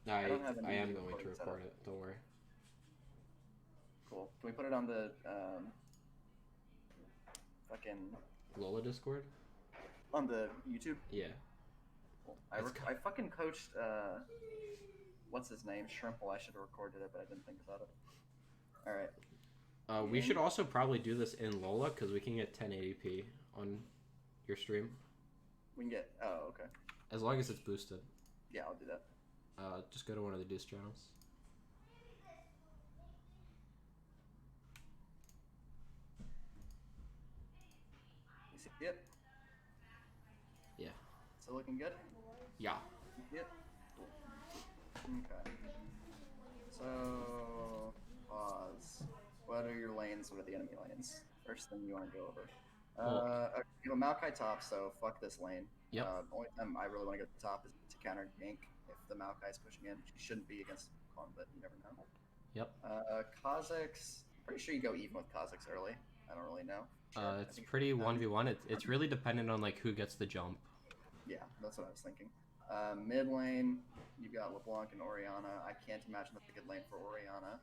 I don't have any I am going to recording set record up. it. Don't worry. Cool. Can we put it on the fucking Lola Discord. on the YouTube? Yeah. Cool. It's I fucking coached what's his name? Shrimple. I should have recorded it, but I didn't think about it. All right. we should In. also probably do this in Lola because we can get 1080p on your stream We can get. Oh, okay. as long as it's boosted. Yeah, I'll do that. Just go to one of the Deuce channels. You see it? Yeah. Still looking good? Yeah. You see it? Cool. Okay. So, pause. What are your lanes? What are the enemy lanes? First thing you want to go over. Well, Okay, you have a Maokai top, so fuck this lane. yep. Only time I really want to go to the top is to counter gank if the Maokai is pushing in. She shouldn't be against Kong, but you never know. Yep. Kazakhs. Pretty sure you go even with Kazakhs early. I don't really know. Sure. It's pretty 1v1. It's really dependent on like who gets the jump. Yeah, that's what I was thinking. Mid lane, you've got LeBlanc and Oriana. I can't imagine that's a good lane for Oriana.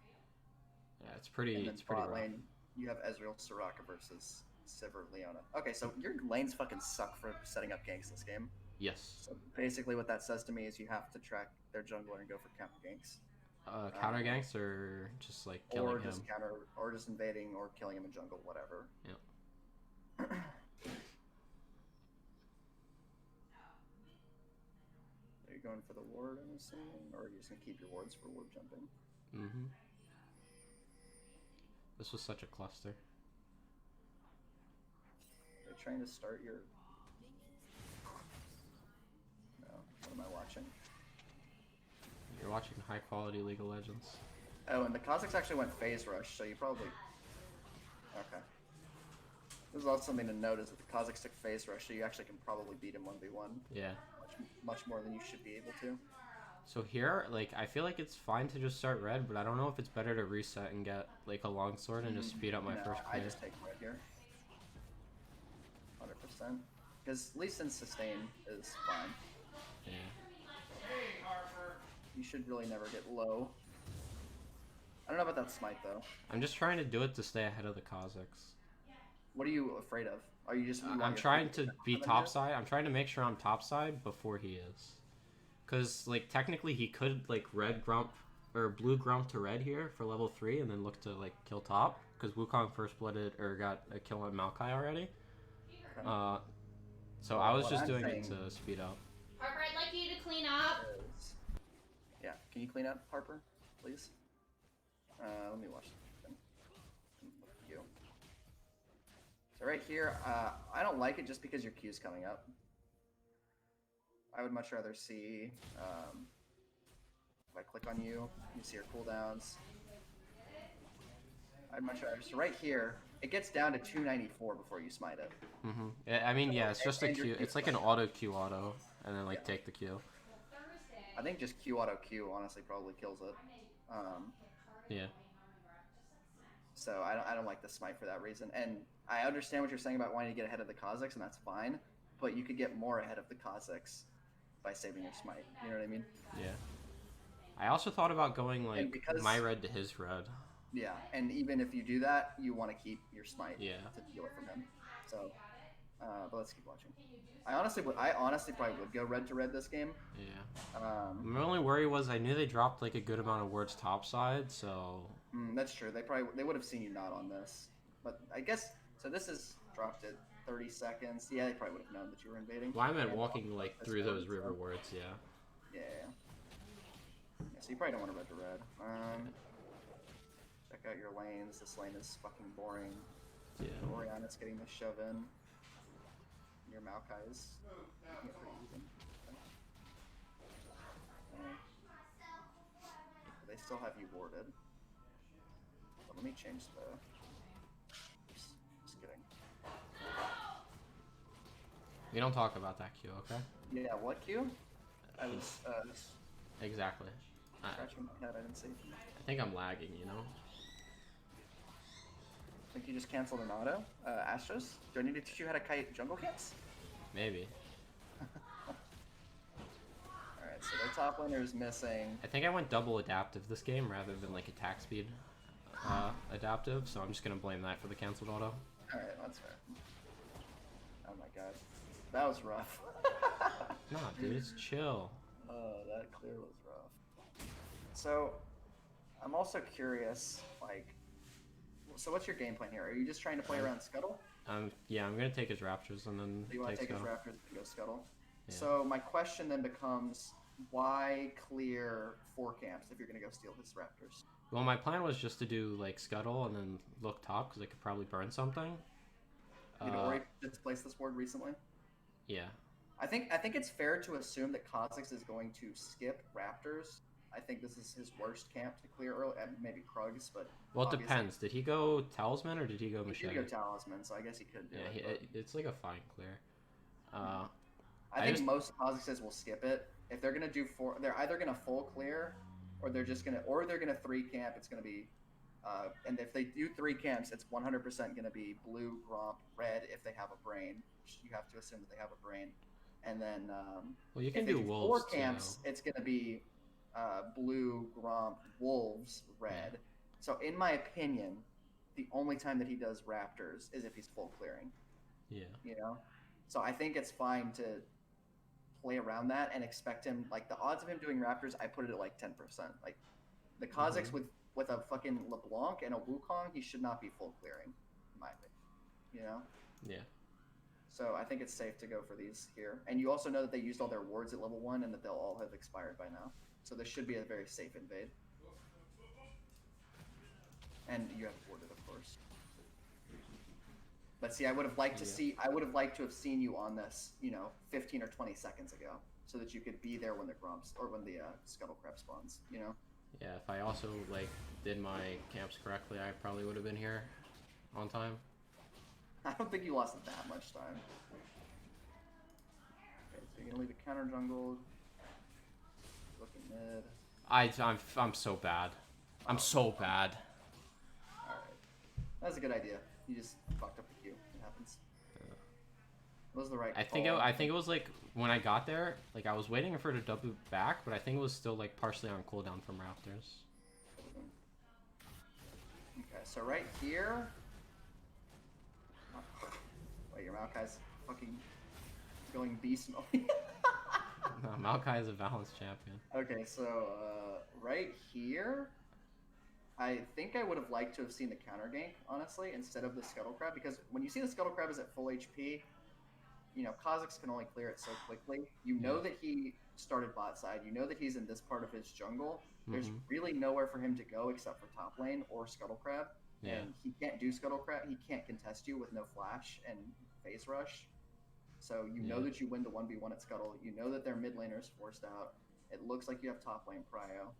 Yeah, it's pretty. And then It's pretty bot rough. lane, you have Ezreal, Soraka versus Sivir, Leona. Okay, so your lanes fucking suck for setting up ganks this game. Yes. So basically, what that says to me is you have to track their jungler and go for counter ganks. Counter ganks or just like killing or him. just counter, or just invading, or killing him in jungle, whatever. Yeah. Are you going for the ward, I'm assuming? Or are you just going to keep your wards for ward jumping? Mm-hmm. This was such a cluster. Are you trying to start your... No. What am I watching? You're watching high quality League of Legends. Oh, and the Kazakhs actually went phase rush, so you probably... Okay. This is also something to note, is that the Kazakhs took phase rush, so you actually can probably beat him 1v1. Yeah. Much more than you should be able to. So here, like, I feel like it's fine to just start red, but I don't know if it's better to reset and get, like, a longsword and just speed up my first play. I just take red here. 100%. Because at least in sustain is fine. Yeah. You should really never get low. I don't know about that smite, though. I'm just trying to do it to stay ahead of the Kazakhs. What are you afraid of? Are you just... I'm trying to be topside. I'm trying to make sure I'm topside before he is. Because, like, technically he could, like, red grump, or blue grump to red here for level 3 and then look to, like, kill top. Because Wukong first blooded, or got a kill on Maokai already. Okay. So I was just doing it to speed up. Harper, I'd like you to clean up. Yeah, can you clean up, Harper, please? Let me watch something. You. So right here, I don't like it just because your Q's coming up. I would much rather see, if I click on you, you see your cooldowns. I'd much rather, so right here, it gets down to 294 before you smite it. Mm-hmm. I mean, yeah, it's just a Q. It's like an auto Q auto, and then, like, take the Q. I think just Q auto Q honestly probably kills it. Yeah. So I don't like the smite for that reason. And I understand what you're saying about wanting to get ahead of the Kazakhs, and that's fine. But you could get more ahead of the Kazakhs by saving your smite. You know what I mean? Yeah. I also thought about going, like, because, my red to his red. Yeah, and even if you do that, you want to keep your smite Yeah. to steal it from him. So, but let's keep watching. I honestly probably would go red to red this game. Yeah. My only worry was I knew they dropped, like, a good amount of wards topside, so... That's true. They would have seen you not on this. But I guess, so this is dropped at 30 seconds. Yeah, they probably would have known that you were invading. Well, I meant walking, like, through those river wards, yeah. Yeah. So you probably don't want to red to red. Check out your lanes. This lane is fucking boring. Yeah. Oriana's getting the shove in. Your Maokai is making it pretty even. Okay. They still have you warded. But let me change the... Just kidding. We don't talk about that Q, okay? Yeah, what Q? I was Exactly. scratching my head, I didn't see. I think I'm lagging, you know? I think you just canceled an auto. Astros? Do I need to teach you how to kite jungle camps? Maybe. Alright, so their top laner is missing. I think I went double adaptive this game rather than like attack speed adaptive, so I'm just gonna blame that for the canceled auto. Alright, that's fair. Oh my god. That was rough. Nah, dude, it's chill. That clear was rough. So, I'm also curious, like, so what's your game plan here? Are you just trying to play around Scuttle? Yeah, I'm gonna take his Raptors and then You want to take his Scuttle. Raptors and go Scuttle? Yeah. So my question then becomes, why clear 4 camps if you're going to go steal his Raptors? Well, my plan was just to do like Scuttle and then look top because I could probably burn something. You'd already displaced this board recently? Yeah. I think it's fair to assume that Kha'Zix is going to skip Raptors. I think this is his worst camp to clear early, and maybe Krugs, but Well, it obviously- depends. Did he go Talisman or did he go He Machete? did go Talisman, so I guess he could do Yeah, it. it's like a fine clear. I think most Kha'Zixes will skip it. If they're gonna do 4, they're either gonna full clear, or they're gonna 3 camp. It's gonna be, and if they do 3 camps, it's 100% gonna be blue, Gromp, red if they have a brain. You have to assume that they have a brain, and then well, you can if they do do wolves 4 camps, too. it's gonna be blue, Gromp, wolves, red. So in my opinion, the only time that he does Raptors is if he's full clearing. Yeah. You know, so I think it's fine to play around that and expect him, like, the odds of him doing Raptors, I put it at like 10%. Like, the Kha'Zix with a fucking LeBlanc and a Wukong, he should not be full clearing, in my opinion. You know? Yeah. So I think it's safe to go for these here. And you also know that they used all their wards at level 1 and that they'll all have expired by now. So this should be a very safe invade. And you have warded, of course. But see, I would have liked to have seen you on this, 15 or 20 seconds ago, so that you could be there when the Gromps or when the Scuttle Crab spawns. Yeah. If I also like did my camps correctly, I probably would have been here on time. I don't think you lost that much time. Okay, so you're gonna leave a counter jungle. Looking mid. I'm so bad. I'm so bad. All right, that's a good idea. You just fucked up the queue. It happens. It was the right I think it was like when I got there, like I was waiting for her to W back, but I think it was still like partially on cooldown from Raptors. Okay, so right here. Wait, your Maokai's fucking going beast mode. No, Maokai is a balanced champion. Okay, so right here, I think I would have liked to have seen the counter gank, honestly, instead of the Scuttle Crab, because when you see the Scuttle Crab is at full HP, Kha'Zix can only clear it so quickly. You know that he started bot side. You know that he's in this part of his jungle. There's really nowhere for him to go except for top lane or Scuttle Crab. Yeah. And he can't do Scuttle Crab. He can't contest you with no flash and phase rush. So you know that you win the 1v1 at Scuttle. You know that their mid laner is forced out. It looks like you have top lane prio.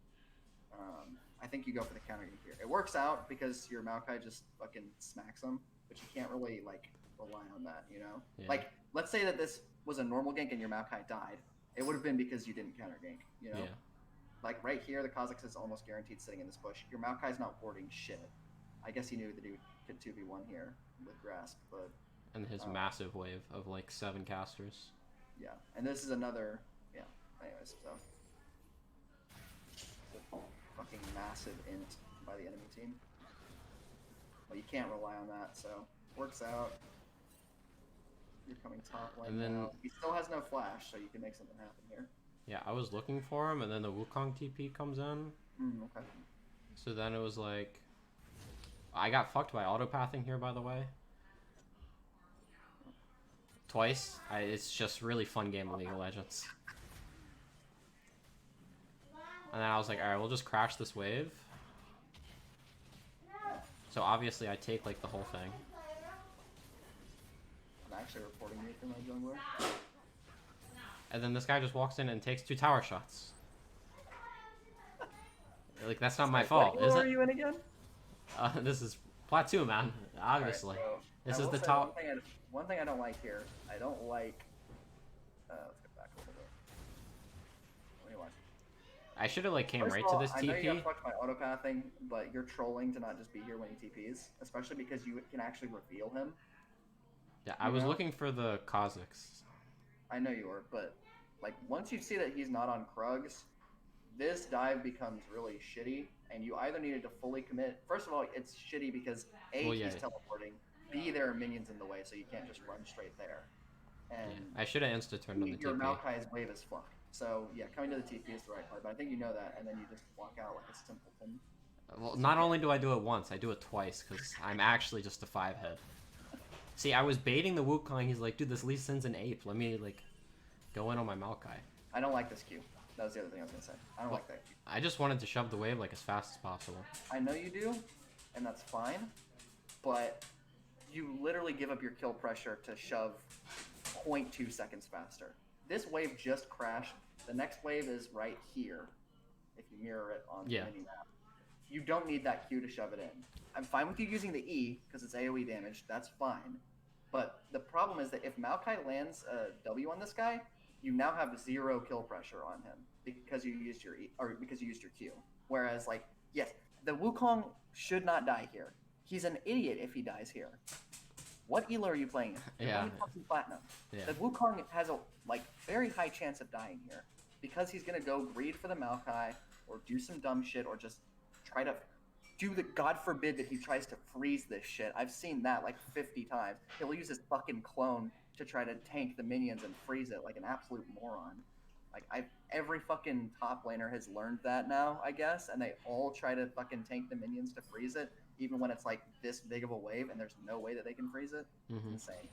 I think you go for the counter gank here. It works out because your Maokai just fucking smacks them, but you can't really rely on that, Yeah. Like, let's say that this was a normal gank and your Maokai died. It would have been because you didn't counter gank, Yeah. Like right here, the Kha'Zix is almost guaranteed sitting in this bush. Your Maokai's not warding shit. I guess he knew that he could 2v1 here with Grasp, but And his massive wave of like 7 casters. yeah. And this is another, anyways, so. Fucking massive int by the enemy team. Well, you can't rely on that, so works out. You're coming top lane And then- now. He still has no flash, so you can make something happen here. Yeah, I was looking for him, and then the Wukong TP comes in. Okay. So then it was like, I got fucked by autopathing here, by the way. Twice. It's just really fun game of League of Legends. And then I was like, alright, we'll just crash this wave. So obviously I take like the whole thing. I'm actually reporting you for my jungler. And then this guy just walks in and takes 2 tower shots. Like, that's not my fault, What is are it? you in again? This is Plateau, man. Obviously. Alright, so This I is will the say top. One thing I don't like here. I don't like. Let's get back a little bit. What do you want? I should have like came First right of all, to this I know you TP. got fucked by autopathing, but you're trolling to not just be here when he TPs, especially because you can actually reveal him. Yeah, I was know? looking for the Kha'Zix. I know you were, but Like once you see that he's not on Krugs, this dive becomes really shitty, and you either needed to fully commit. First of all, it's shitty because A, Well, yeah. he's teleporting, B, there are minions in the way, so you can't just run straight there. And Yeah. I should have insta-turned on the your TP. Maokai's wave is fuck. So yeah, coming to the TP is the right play, but I think you know that, and then you just walk out like a simpleton. Well, not only do I do it once, I do it twice, because I'm actually just a 5-head. See, I was baiting the Wukong, he's like, dude, this Lee Sin's an ape, let me, like, go in on my Maokai. I don't like this Q. That was the other thing I was gonna say. I don't like that Q. I just wanted to shove the wave, like, as fast as possible. I know you do, and that's fine, but you literally give up your kill pressure to shove 0.2 seconds faster. This wave just crashed. The next wave is right here, if you mirror it on the mini map. You don't need that Q to shove it in. I'm fine with you using the E, because it's AoE damage, that's fine. But the problem is that if Maokai lands a W on this guy, you now have 0 kill pressure on him because you used your E, or because you used your Q. Whereas, like, yes, the Wukong should not die here. He's an idiot if he dies here. What elo are you playing? You're only fucking platinum. Yeah. The Wukong has a very high chance of dying here because he's gonna go greed for the Maokai or do some dumb shit or just try to do the God forbid that he tries to freeze this shit. I've seen that like 50 times. He'll use his fucking clone to try to tank the minions and freeze it like an absolute moron. Like every fucking top laner has learned that now, I guess, and they all try to fucking tank the minions to freeze it, even when it's like this big of a wave and there's no way that they can freeze it. It's insane.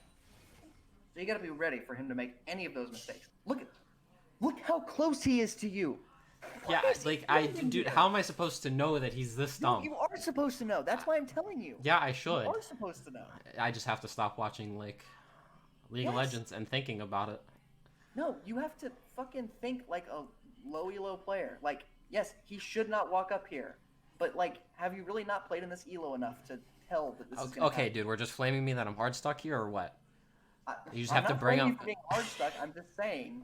So you gotta be ready for him to make any of those mistakes. Look how close he is to you. Yeah, like, dude, how am I supposed to know that he's this dumb? You are supposed to know. That's why I'm telling you. Yeah, I should. You are supposed to know. I just have to stop watching, like, League of Legends and thinking about it. No, you have to fucking think like a low elo player. Like, yes, he should not walk up here. But, like, have you really not played in this elo enough to tell that this is gonna happen? Dude, we're just flaming me that I'm hard stuck here, or what? You just I'm have to not bring blaming up... you for being hard stuck. I'm just saying,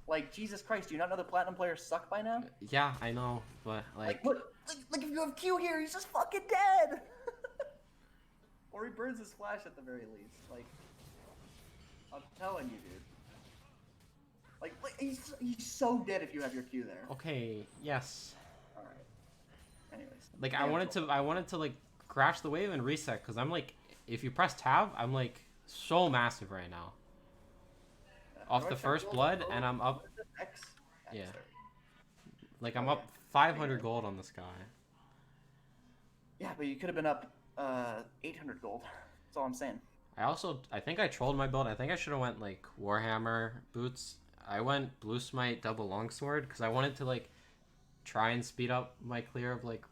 like, Jesus Christ, do you not know the platinum players suck by now? Yeah, I know, but, like... Look, if you have Q here, he's just fucking dead! Or he burns his flash at the very least. Like, I'm telling you, dude. Like he's so dead if you have your Q there. Okay, yes. Alright. Anyways. Like, I wanted to, like, crash the wave and reset, because I'm, like, if you press tab, I'm, like, so massive right now. Off the first blood, and I'm up... Yeah. Like, I'm up 500 gold on this guy. Yeah, but you could have been up 800 gold. That's all I'm saying. I think I trolled my build. I think I should have went, like, Warhammer boots. I went Blue Smite double longsword, because I wanted to, like, try and speed up my clear of, like,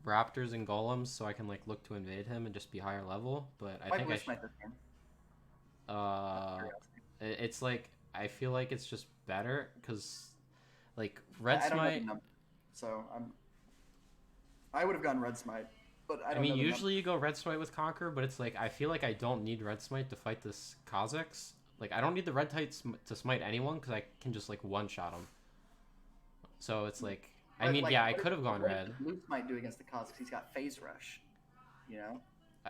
raptors and golems, so I can, like, look to invade him and just be higher level. But I think I should... It's, like, I feel like it's just better, because, like, Red Smite... So, I would have gone Red Smite, but I don't know. Usually you go Red Smite with Conquer, but it's, like, I feel like I don't need Red Smite to fight this Kha'Zix. Like, I don't need the red type to smite anyone, because I can just, like, one-shot them. So it's, like... I mean, yeah, I could have gone red. What Blue Smite do against the Kha'Zix? He's got Phase Rush, you know?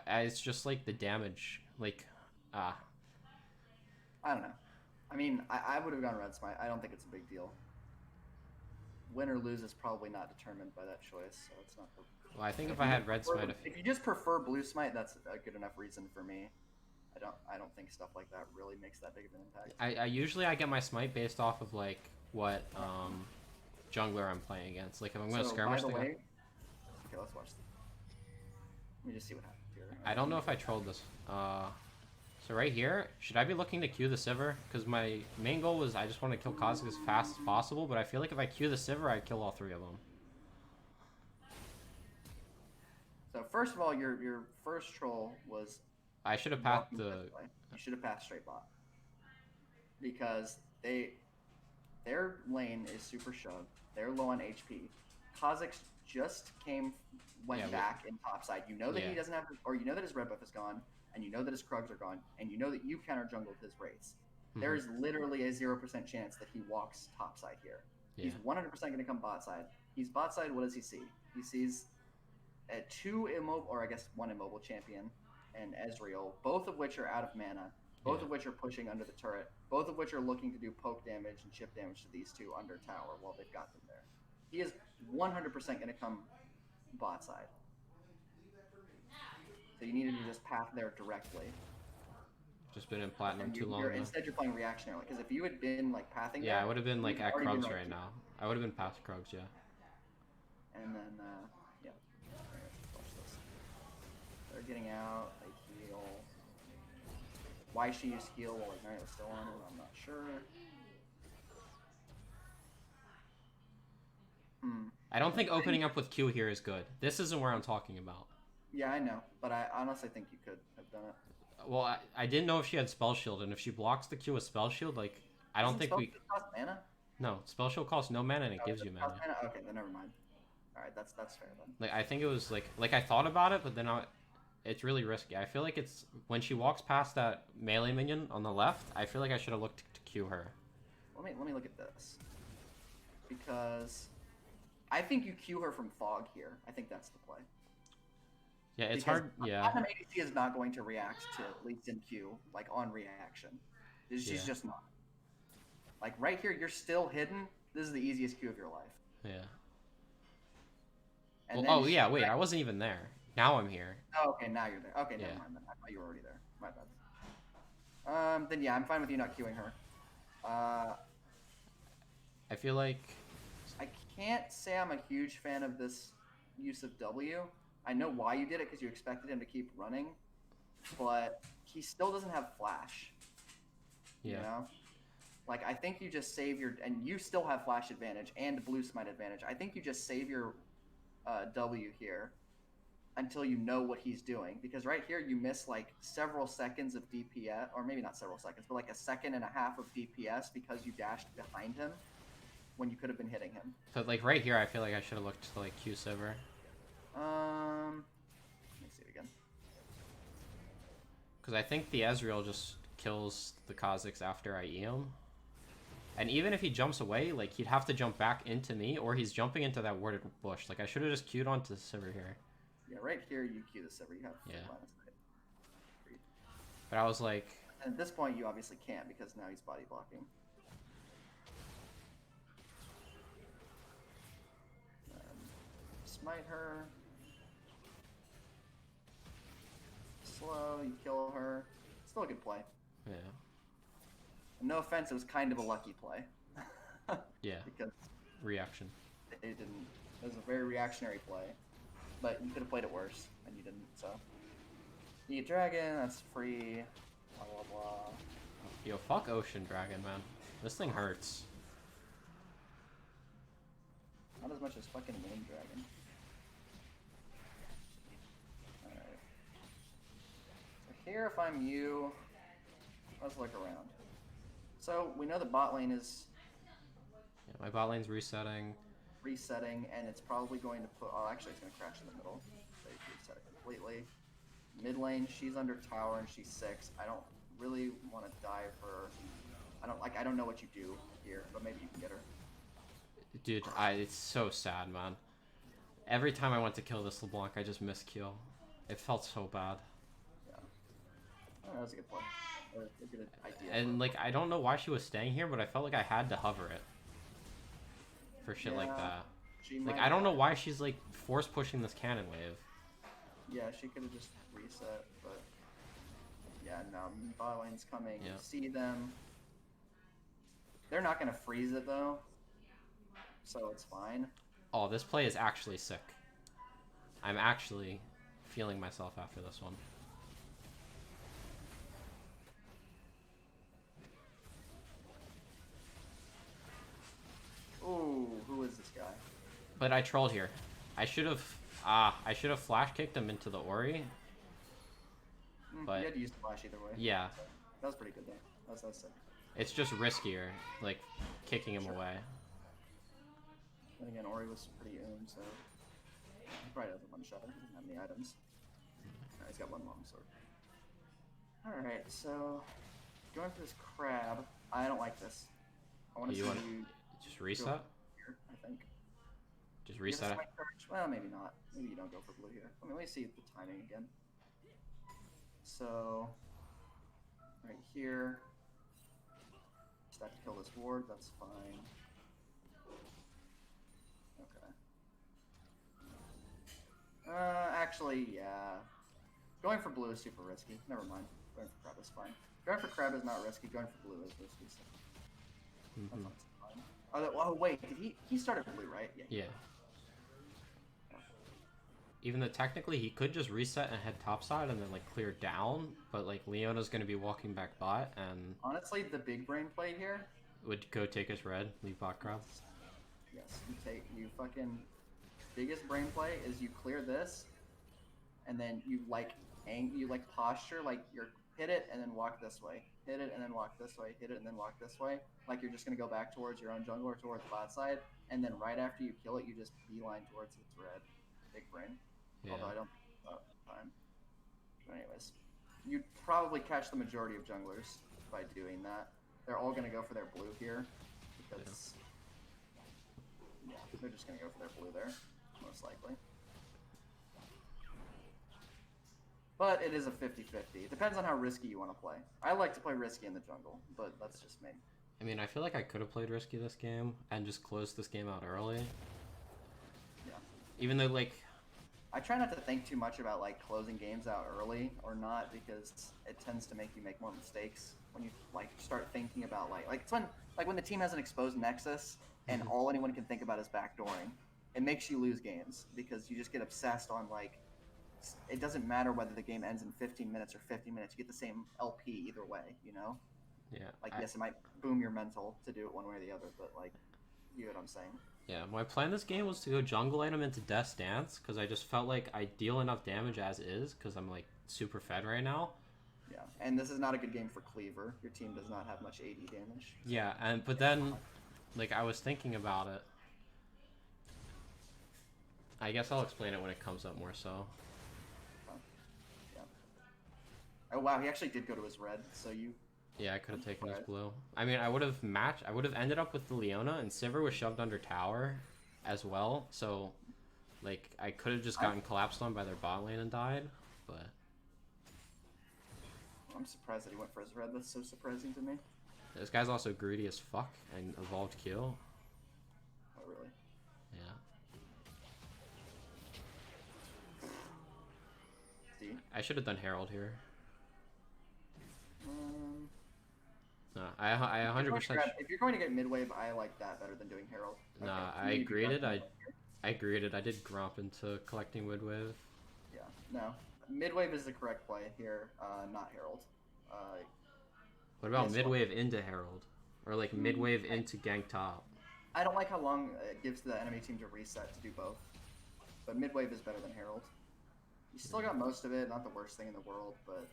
It's just, like, the damage. Like, I don't know. I mean, I would have gone Red Smite. I don't think it's a big deal. Win or lose is probably not determined by that choice, so it's not... Well, I think if I had Red Smite... If you just prefer Blue Smite, that's a good enough reason for me. I don't think stuff like that really makes that big of an impact. I usually get my smite based off of, like, what jungler I'm playing against. Like, if I'm going to skirmish the guy... Okay, let's watch this. Let me just see what happens here. I don't know if I trolled this. So right here, should I be looking to Q the Sivir? Because my main goal was I just want to kill Kha'Zix as fast as possible, but I feel like if I Q the Sivir, I'd kill all 3 of them. So first of all, your first troll was... I should have passed the... You should have passed straight bot. Because their lane is super shoved. They're low on HP. Kha'Zix just went back in topside. You know that he doesn't have... Or you know that his red buff is gone, and you know that his Krugs are gone, and you know that you counter jungled his Wraiths. There is literally a 0% chance that he walks topside here. He's 100% going to come bot side. He's bot side, what does he see? He sees a 2 immobile, or I guess 1 immobile champion, and Ezreal, both of which are out of mana, both of which are pushing under the turret. both of which are looking to do poke damage and chip damage to these two under tower while they've got them there. He is 100% going to come bot side. So you needed to just path there directly. Just been in platinum too long. Instead, you're playing reactionary. Because if you had been like pathing, yeah, there, I would have been like at already Krugs been right now. I would have been past Krugs, yeah. And then, yeah. They're getting out. They heal. Why she used heal while Ignite was still on it, I'm not sure. I don't think opening up with Q here is good. This isn't where I'm talking about. Yeah, I know, but I honestly think you could have done it. Well, I didn't know if she had Spell Shield, and if she blocks the Q with Spell Shield, like, I don't think we... cost mana? No, Spell Shield costs no mana, and it gives you mana. Okay, then never mind. Alright, that's fair then. Like, I think it was, like I thought about it, but then it's really risky. I feel like it's... When she walks past that melee minion on the left, I feel like I should have looked to Q her. Let me look at this. Because... I think you Q her from Fog here. I think that's the play. Yeah, it's because hard. Yeah. Platinum ADC is not going to react to at least in Q, like on reaction. She's just not. Like right here, you're still hidden. This is the easiest Q of your life. Yeah. And well, oh yeah, wait, I wasn't even there. Now I'm here. Oh, okay, now you're there. Okay, never mind then. I thought you were already there. My bad. Then yeah, I'm fine with you not queuing her. I feel like... I can't say I'm a huge fan of this use of W. I know why you did it, because you expected him to keep running, but he still doesn't have flash. Yeah. You know? Like, I think you just save your... And you still have flash advantage and blue smite advantage. I think you just save your W here until you know what he's doing. Because right here, you miss, like, several seconds of DPS. Or maybe not several seconds, but like a second and a half of DPS because you dashed behind him when you could have been hitting him. So, like, right here, I feel like I should have looked to, like, Q-Silver. Let me see it again. Because I think the Ezreal just kills the Kha'Zix after I E him. And even if he jumps away, like, he'd have to jump back into me, or he's jumping into that warded bush. Like, I should have just queued onto the Sivir here. Yeah, right here you queue the Sivir. You have yeah. line of sight. But I was like... And at this point, you obviously can't, because now he's body blocking. Smite her. Slow, you kill her. Still a good play. Yeah. And no offense, it was kind of a lucky play. Yeah. Because reaction. It didn't. It was a very reactionary play, but you could have played it worse, and you didn't. So you get dragon. That's free. Blah blah blah. Yo, fuck Ocean Dragon, man. This thing hurts. Not as much as fucking Wind Dragon. Alright. So here, if I'm you, let's look around. So we know the bot lane is... Yeah, my bot lane's resetting. And it's probably going to put... Oh, actually, it's going to crash in the middle. So you can reset it completely. Mid lane, she's under tower and she's 6. I don't really want to dive her. I don't know what you do here, but maybe you can get her. Dude, it's so sad, man. Every time I went to kill this LeBlanc, I just missed kill. It felt so bad. Yeah. Oh, that was a good point. A good idea. And, like, I don't know why she was staying here, but I felt like I had to hover it. For shit like that. Like, I don't know why she's, like, force pushing this cannon wave. Yeah, she could have just reset, but... Yeah, no, bot lane's coming. Yeah. You see them. They're not going to freeze it, though. So it's fine. Oh, this play is actually sick. I'm actually feeling myself after this one. Ooh, who is this guy? But I trolled here. I should have flash kicked him into the Ori. But you had to use the flash either way. Yeah. So that was pretty good though. That was sick. It's just riskier, like kicking him away. And again, Ori was pretty so he probably doesn't one shot. He doesn't have any items. Alright, he's got one long sword. Alright, so going for this crab. I don't like this. I want to see you just reset? Here, I think. Just reset? Well, maybe not. Maybe you don't go for blue here. I mean, let me see the timing again. So, right here. Just have to kill this ward. That's fine. Okay. Actually, yeah. Going for blue is super risky. Never mind. Going for crab is fine. Going for crab is not risky. Going for blue is risky. So that's fine. Oh, wait. Did he started blue, right? Yeah. Even though technically he could just reset and head topside and then like clear down, but like Leona's gonna be walking back bot and honestly, the big brain play here would go take his red, leave bot crowd. Yes, you fucking biggest brain play is you clear this, and then you like posture like you're hit it and then walk this way, hit it and then walk this way, hit it and then walk this way, like you're just gonna go back towards your own jungle or towards bot side, and then right after you kill it, you just beeline towards its red. Big brain. Yeah. Although I don't time. But anyways, you'd probably catch the majority of junglers by doing that. They're all gonna go for their blue here because they're just gonna go for their blue there, most likely. But it is a 50-50. It depends on how risky you want to play. I like to play risky in the jungle, but that's just me. I mean, I feel like I could have played risky this game and just closed this game out early. Yeah. Even though, like, I try not to think too much about like closing games out early or not because it tends to make you make more mistakes when you like start thinking about like it's when the team has an exposed nexus and all anyone can think about is backdooring. It makes you lose games because you just get obsessed on like it doesn't matter whether the game ends in 15 minutes or 50 minutes. You get the same LP either way, you know? Yeah. Like yes, it might boom your mental to do it one way or the other, but like you know what I'm saying? Yeah, my plan this game was to go jungle item into Death's Dance, because I just felt like I deal enough damage as is, because I'm, like, super fed right now. Yeah, and this is not a good game for Cleaver. Your team does not have much AD damage. Yeah, but then, like, I was thinking about it. I guess I'll explain it when it comes up more so. Yeah. Oh, wow, he actually did go to his red, so you... Yeah, I could have taken his blue. I mean, I would have ended up with the Leona, and Sivir was shoved under tower as well, so, like, I could have just gotten collapsed on by their bot lane and died, but... I'm surprised that he went for his red. That's so surprising to me. This guy's also greedy as fuck and evolved Q. Oh, really? Yeah. See? I should have done Herald here. No, I 100%. If you're going to get mid wave, I like that better than doing Herald. Okay. Nah, I agreed it. I agreed it. I did Gromp into collecting mid wave. Yeah, no. Mid wave is the correct play here, not Herald. What about mid wave into Herald? Or like mid wave into gank top? I don't like how long it gives the enemy team to reset to do both. But mid wave is better than Herald. You still got most of it, not the worst thing in the world, but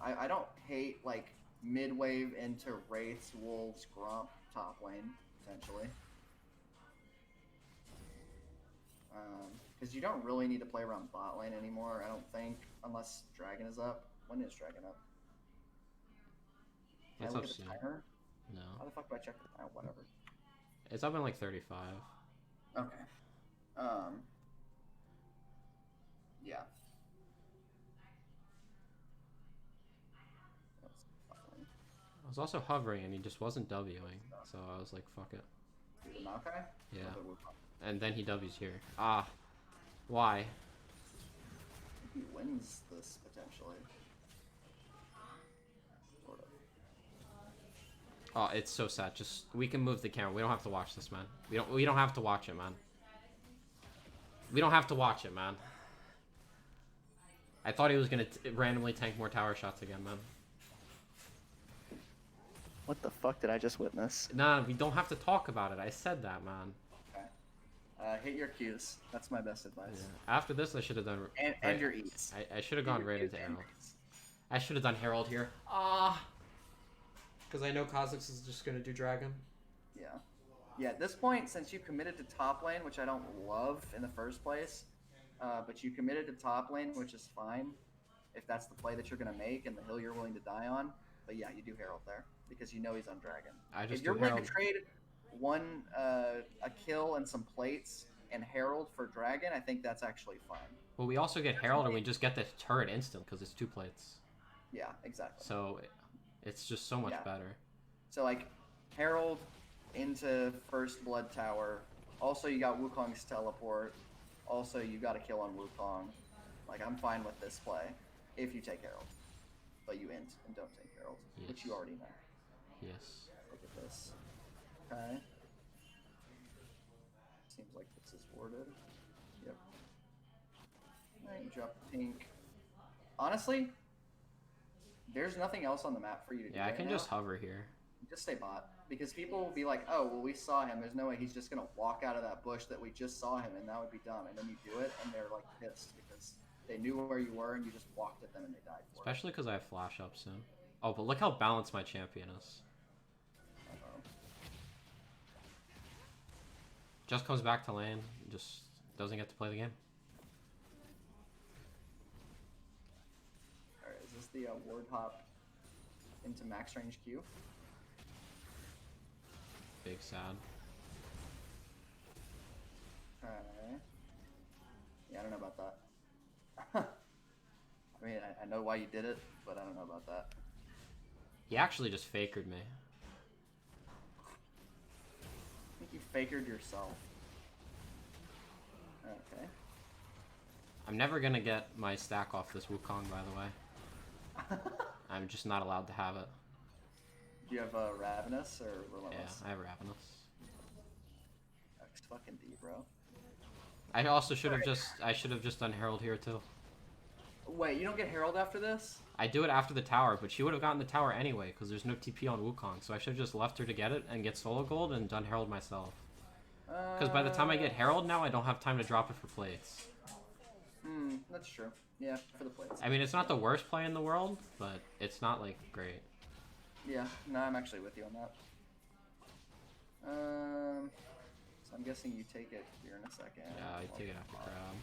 I don't hate like mid wave into Wraiths, Wolves, Gromp, top lane, potentially. Because you don't really need to play around bot lane anymore, I don't think, unless Dragon is up. When is Dragon up? Can I look at the timer? No. How the fuck do I check the timer? Whatever. It's up in like 35. Okay. Yeah. I was also hovering and he just wasn't Wing, so I was like, fuck it. The Maokai? Yeah. And then he W's here. Ah. Why? He wins this potentially. Sort of. Oh, it's so sad. Just we can move the camera. We don't have to watch this, man. We don't have to watch it, man. We don't have to watch it, man. I thought he was gonna randomly tank more tower shots again, man. What the fuck did I just witness? Nah, we don't have to talk about it. I said that, man. Okay. Hit your Qs. That's my best advice. Yeah. After this, I should have done... And your E's. I should have gone right into Herald. I should have done Herald here. Ah! Because I know Kha'Zix is just going to do Dragon. Yeah. Yeah, at this point, since you committed to top lane, which I don't love in the first place, but you committed to top lane, which is fine, if that's the play that you're going to make and the hill you're willing to die on. But yeah, you do Herald there, because you know he's on Dragon. If you're willing to trade a kill and some plates and Herald for Dragon, I think that's actually fine. Well, we also get Herald and we just get the turret instant because it's 2 plates. Yeah, exactly. So it's just so much better. So like Herald into First Blood Tower. Also, you got Wukong's teleport. Also, you got a kill on Wukong. Like, I'm fine with this play if you take Herald. But you int and don't take Herald, which you already know. Yes. Look at this. Okay. Seems like this is warded. Yep. Alright, drop the pink. Honestly, there's nothing else on the map for you to do. Yeah, I can just hover here. Just stay bot. Because people will be like, oh, well, we saw him. There's no way he's just going to walk out of that bush that we just saw him, and that would be dumb. And then you do it, and they're, like, pissed because they knew where you were, and you just walked at them, and they died for Especially because I have flash up soon. Oh, but look how balanced my champion is. Uh-oh. Just comes back to lane, just doesn't get to play the game. Alright, is this the ward hop into max range Q? Big sad. Okay. Yeah, I don't know about that. I mean, I know why you did it, but I don't know about that. He actually just fakered me. I think you fakered yourself. Okay. I'm never gonna get my stack off this Wukong, by the way. I'm just not allowed to have it. Do you have Ravenous or Relentless? Yeah, I have Ravenous. X fucking D, bro. I also should have just done Herald here too. Wait, you don't get Herald after this? I do it after the tower, but she would have gotten the tower anyway because there's no TP on Wukong, so I should have just left her to get it and get solo gold and done Herald myself. Because by the time I get Herald now, I don't have time to drop it for plates. That's true. Yeah, for the plates. I mean, it's not the worst play in the world, but it's not like great. Yeah, no, I'm actually with you on that. So I'm guessing you take it here in a second. Yeah, I take it after grab.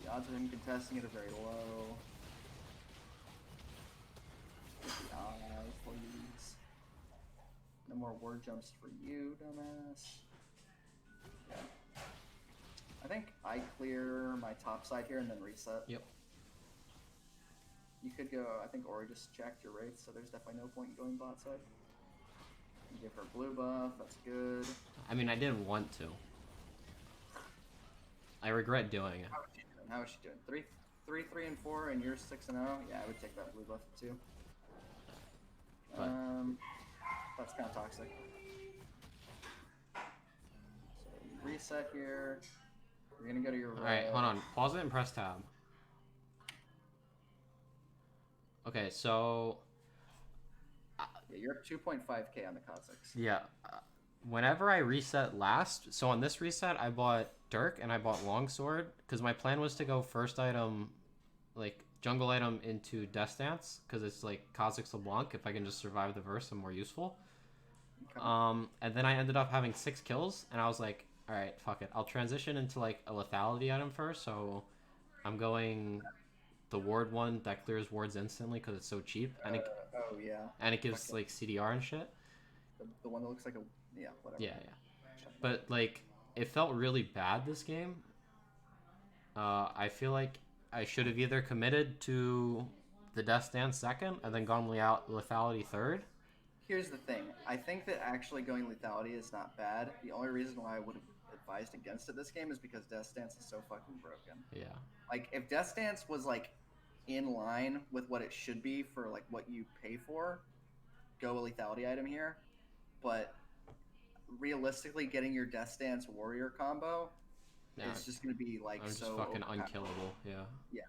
The odds of him contesting it are very low. Get the eyes, please. No more word jumps for you, dumbass. Yeah. I think I clear my top side here and then reset. Yep. You could go, I think Ori just checked your wraiths, so there's definitely no point in going bot side. You give her blue buff, that's good. I mean, I didn't want to. I regret doing it. How is she doing? 3, 3, and 4, and you're 6 and 0? Yeah, I would take that blue buff too. But that's kind of toxic. So you reset here. You're gonna go to your alright, hold on. Pause it and press tab. Okay, so yeah, you're at 2.5k on the Kazakhs. yeah, whenever I reset last, so on this reset, I bought Dirk and I bought Longsword because my plan was to go first item, like jungle item into Death Dance because it's like Kazakh's LeBlanc. If I can just survive the verse, I'm more useful. Okay. And then I ended up having 6 kills, and I was like, all right, fuck it. I'll transition into like a lethality item first. So I'm going the ward one that clears wards instantly because it's so cheap, and it oh yeah, and it gives like CDR and shit. The one that looks like a whatever. Yeah. But like, it felt really bad this game. I feel like I should have either committed to the Death Dance second and then gone lethality third. Here's the thing. I think that actually going lethality is not bad. The only reason why I would have advised against it this game is because Death Dance is so fucking broken. Yeah. Like, if Death Dance was, like, in line with what it should be for, like, what you pay for, go a lethality item here. But realistically, getting your Death Dance warrior combo is just going to be, like, I'm just so fucking unkillable. Yeah. Yeah.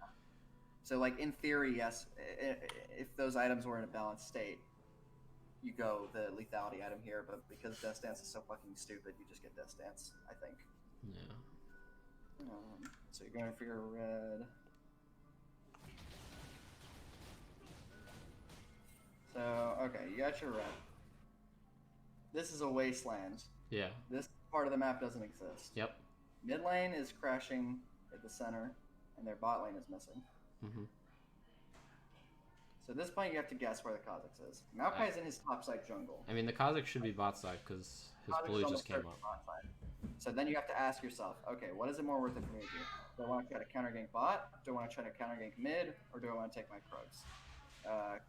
So, like, in theory, yes, if those items were in a balanced state, you go the lethality item here, but because Death Dance is so fucking stupid, you just get Death Dance, I think. Yeah. So you're going for your red. So, okay, you got your red. This is a wasteland. Yeah. This part of the map doesn't exist. Yep. Mid lane is crashing at the center, and their bot lane is missing. Mm-hmm. So at this point, you have to guess where the Kazakhs is. Maokai's in his topside jungle. I mean, the Kazakh should be bot side because his blue just came up. So then you have to ask yourself, okay, what is it more worth it for me to do? Do I want to try to counter gank bot? Do I want to try to counter gank mid? Or do I want to take my Krugs?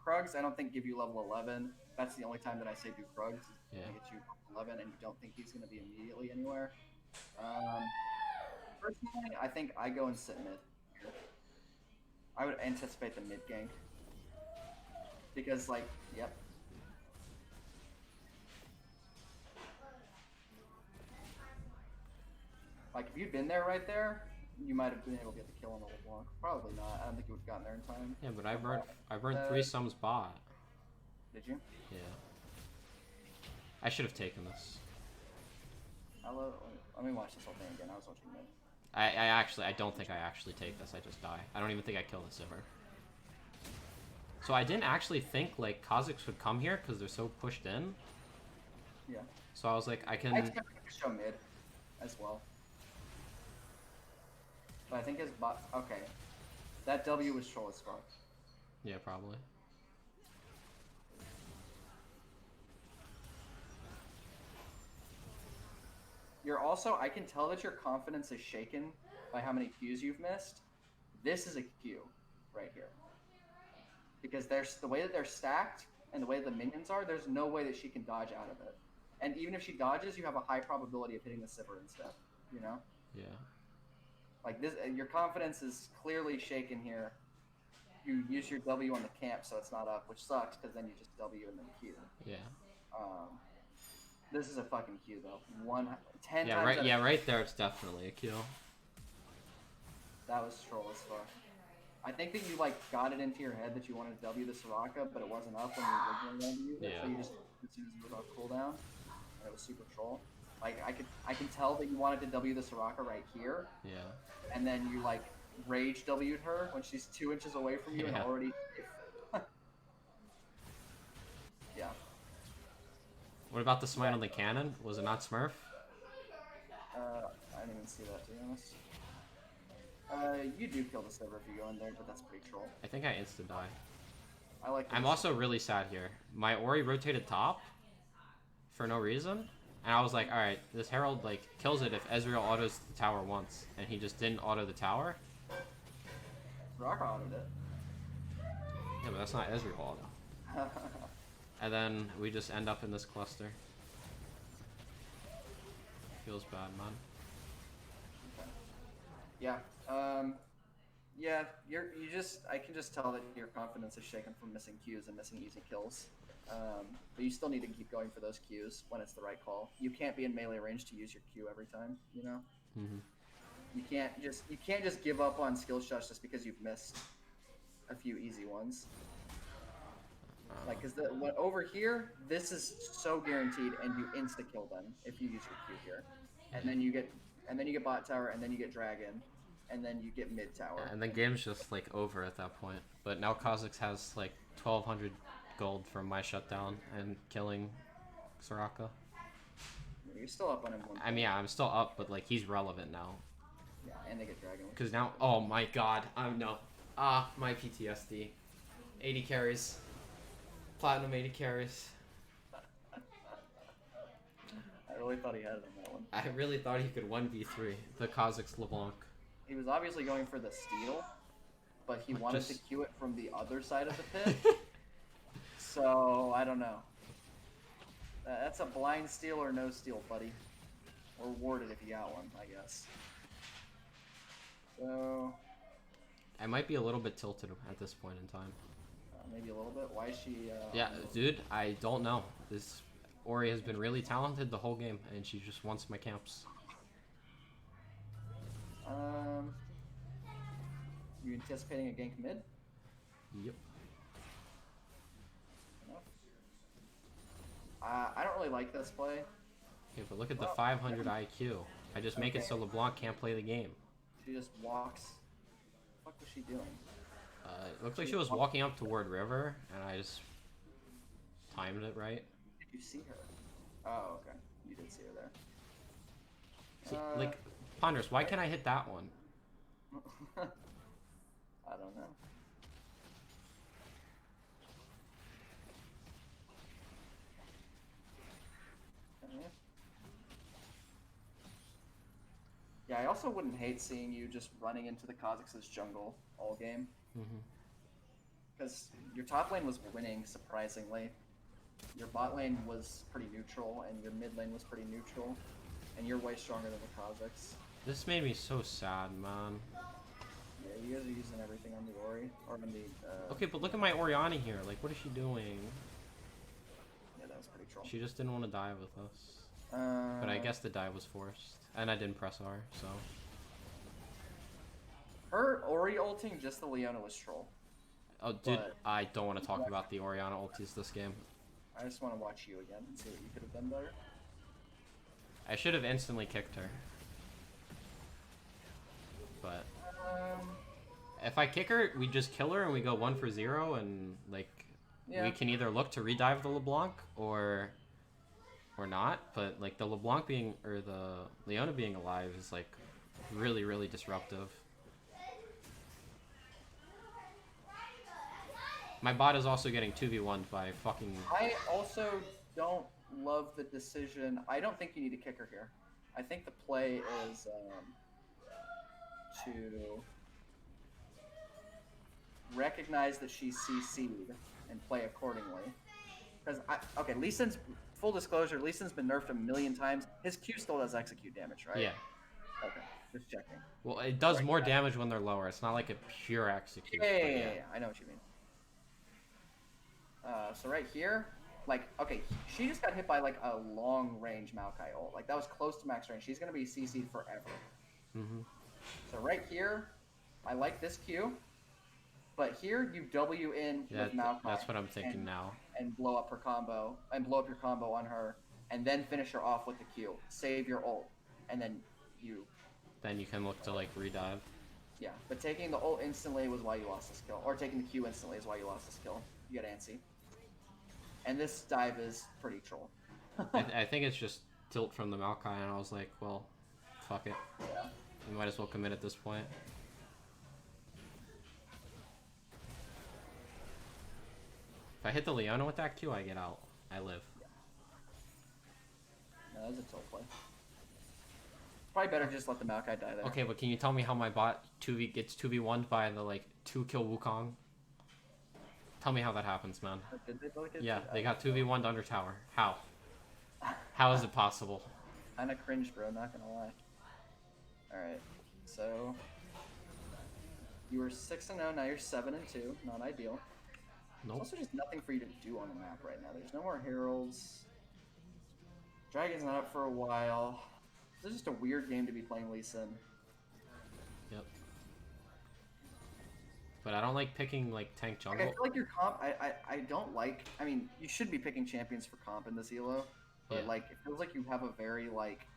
Krugs, I don't think give you level 11. That's the only time that I say do Krugs. Yeah. To get you level 11, and you don't think he's going to be immediately anywhere. Personally, I think I go and sit mid here. I would anticipate the mid gank. Because, like, yep. Like, if you'd been there right there, you might have been able to get the kill on the LeBlanc. Probably not. I don't think you would have gotten there in time. Yeah, but I burned 3 sums bot. Did you? Yeah. I should have taken this. Let me watch this whole thing again. I was watching mid. I don't think I actually take this. I just die. I don't even think I kill the Sivir. So I didn't actually think like Kazakhs would come here because they're so pushed in. Yeah. So I was like, I can. I expect him to show mid as well. But I think his bot. Okay. That W was troll as fuck. Yeah, probably. You're also. I can tell that your confidence is shaken by how many Qs you've missed. This is a Q right here. Because there's the way that they're stacked and the way the minions are, there's no way that she can dodge out of it. And even if she dodges, you have a high probability of hitting the Sivir instead. You know? Yeah. Like this, your confidence is clearly shaken here. You use your W on the camp, so it's not up, which sucks because then you just W and then Q. Yeah. This is a fucking Q though. 10 Yeah, times. right. Yeah, right there. It's definitely a kill. That was troll as fuck. I think that you like got it into your head that you wanted to W the Soraka, but it wasn't up when you originally wanted to use it. Yeah. So you just as soon as you were on cooldown, and it was super troll. Like I can tell that you wanted to W the Soraka right here. Yeah. And then you like rage W'd her when she's 2 inches away from you and Yeah. already. Yeah. What about the smite on the cannon? Was it not Smurf? I didn't even see that, to be honest. You do kill the Sivir if you go in there, but that's pretty troll. I think I insta die. I like. I'm also really sad here. My Ori rotated top for no reason, and I was like, all right, this Herald like kills it if Ezreal autos the tower once, and he just didn't auto the tower. Soraka autoed it. Yeah, but that's not Ezreal auto. And then we just end up in this cluster. Feels bad, man. Okay. Yeah. Yeah. I can just tell that your confidence is shaken from missing Qs and missing easy kills. But you still need to keep going for those Qs when it's the right call. You can't be in melee range to use your Q every time. You know. Mm-hmm. You can't just give up on skill shots just because you've missed a few easy ones. Like, cause over here, this is so guaranteed, and you insta kill them if you use your Q here, and then you get bot tower, and then you get dragon, and then you get mid tower. And the game's just like over at that point. But now Kazakhs has like 1,200 gold from my shutdown and killing Soraka. You're still up on him. I mean, yeah, I'm still up, but like he's relevant now. Yeah, and they get dragon. Because now, oh my god, no. My PTSD. 80 carries. Platinum 80 carries. I really thought he had it on that one. I really thought he could 1v3 the Kazakhs LeBlanc. He was obviously going for the steal, but he wanted to Q it from the other side of the pit. So, I don't know. That's a blind steal or no steal, buddy. Or warded if you got one, I guess. So... I might be a little bit tilted at this point in time. Maybe a little bit. Why is she... yeah, dude, I don't know. This Ori has been really talented the whole game, and she just wants my camps. You anticipating a gank mid? Yep. I don't really like this play. Yeah, but look at the 500 IQ. I just make it so LeBlanc can't play the game. She just walks. What was she doing? It looked like she was walking up toward River, and I just timed it right. Did you see her? Oh, okay. You did see her there. See, like, Ponderous, why can't I hit that one? I don't know. Yeah, I also wouldn't hate seeing you just running into the Kazakhs' jungle all game. Mm-hmm. Because your top lane was winning, surprisingly. Your bot lane was pretty neutral, and your mid lane was pretty neutral. And you're way stronger than the Kazakhs. This made me so sad, man. Yeah, you guys are using everything on the Ori. Or on the, Okay, but look at my Orianna here. Like, what is she doing? Yeah, that was pretty troll. She just didn't want to die with us. But I guess the die was forced. And I didn't press R, so... Her Ori ulting just the Leona was troll. Oh, dude, But- I don't want to talk about the Orianna ultis this game. I just want to watch you again and see what you could have done better. I should have instantly kicked her. But... if I kick her, we just kill her and we go 1 for 0 and, like... Yeah. We can either look to redive the LeBlanc or not, but like the LeBlanc being or the Leona being alive is like really disruptive. My bot is also getting 2v1'd by fucking... I also don't love the decision. I don't think you need to kick her here. I think the play is to recognize that she's CC'd and play accordingly. Because, okay, Lee Sin's, full disclosure, Lee Sin's been nerfed a million times. His Q still does execute damage, right? Yeah. Okay, just checking. Well, it does more damage when they're lower. It's not like a pure execute. Yeah, I know what you mean. So right here, like, okay, she just got hit by like a long range Maokai ult. Like that was close to max range. She's gonna be CC'd forever. Mm-hmm. So right here, I like this Q, but here you W in with Maokai. That's what I'm thinking now. And blow up her combo, and blow up your combo on her, and then finish her off with the Q. Save your ult, and then you. Then you can look to like redive. Yeah, but taking the ult instantly was why you lost this kill, or taking the Q instantly is why you lost this kill. You get antsy. And this dive is pretty troll. I think it's just tilt from the Maokai, and I was like, well, fuck it. Yeah. You might as well commit at this point. If I hit the Leona with that Q, I get out. I live. Yeah. No, that was a tilt play. Probably better just let the Maokai die there. Okay, but can you tell me how my bot 2v gets 2v1'd by the like 2-kill Wukong? Tell me how that happens, man. Did they both get Yeah, they got 2v1'd under tower. How? How is it possible? Kinda cringe, bro, not gonna lie. Alright, so... You were 6-0, now you're 7-2. Not ideal. Nope. There's also just nothing for you to do on the map right now. There's no more heralds. Dragon's not up for a while. This is just a weird game to be playing Lee Sin. Yep. But I don't like picking like tank Like, jungle. I feel like your comp, I don't like, I mean, you should be picking champions for comp in this elo, but Yeah. like, it feels like you have a very, like,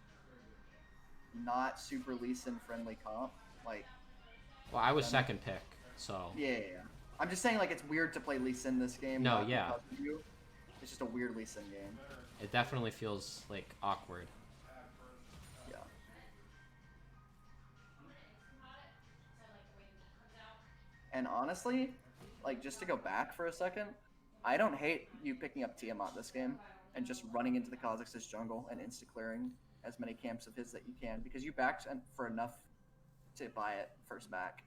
not super Lee Sin friendly comp. Like, Well, I was second pick, so... yeah. I'm just saying, like, it's weird to play Lee Sin this game. No, not yeah. because of you. It's just a weird Lee Sin game. It definitely feels like awkward. Yeah. And honestly, like, just to go back for a second, I don't hate you picking up Tiamat this game and just running into the Kazakhstan jungle and insta-clearing as many camps of his that you can, because you backed for enough to buy it first back.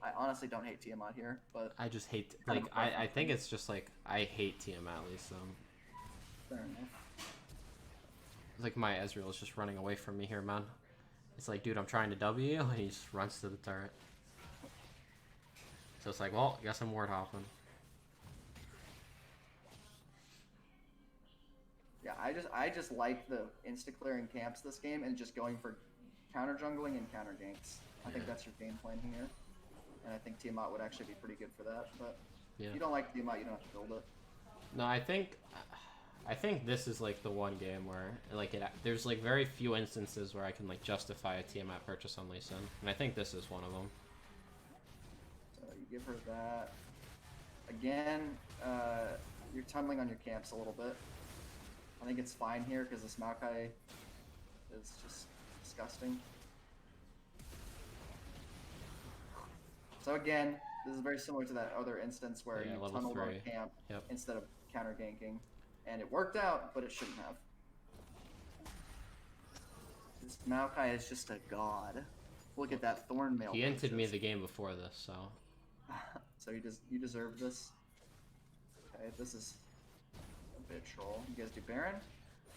I honestly don't hate Tiamat here, but... I just hate... Kind Like, of a preference I think thing. it's just like, I hate Tiamat at least, Fair enough. It's like my Ezreal is just running away from me here, man. It's like, dude, I'm trying to W, and he just runs to the turret. So it's like, well, guess I'm ward hopping. Yeah, I just like the insta-clearing camps this game and just going for counter jungling and counter ganks. I think Yeah. that's your game plan here. And I think Tiamat would actually be pretty good for that, but Yeah. if you don't like Tiamat, you don't have to build it. No, I think this is like the one game where like there's like very few instances where I can like justify a Tiamat purchase on Lee Sin, and I think this is one of them. So you give her that. Again, you're tunneling on your camps a little bit. I think it's fine here because this Maokai is just disgusting. So again, this is very similar to that other instance where Yeah, you level tunneled on 3. a camp Yep. instead of counter ganking, and it worked out, but it shouldn't have. This Maokai is just a god. Look at that thorn mail. He entered me purchase. the game before this, so So you deserve this. Okay, this is a bit troll. You guys do Baron?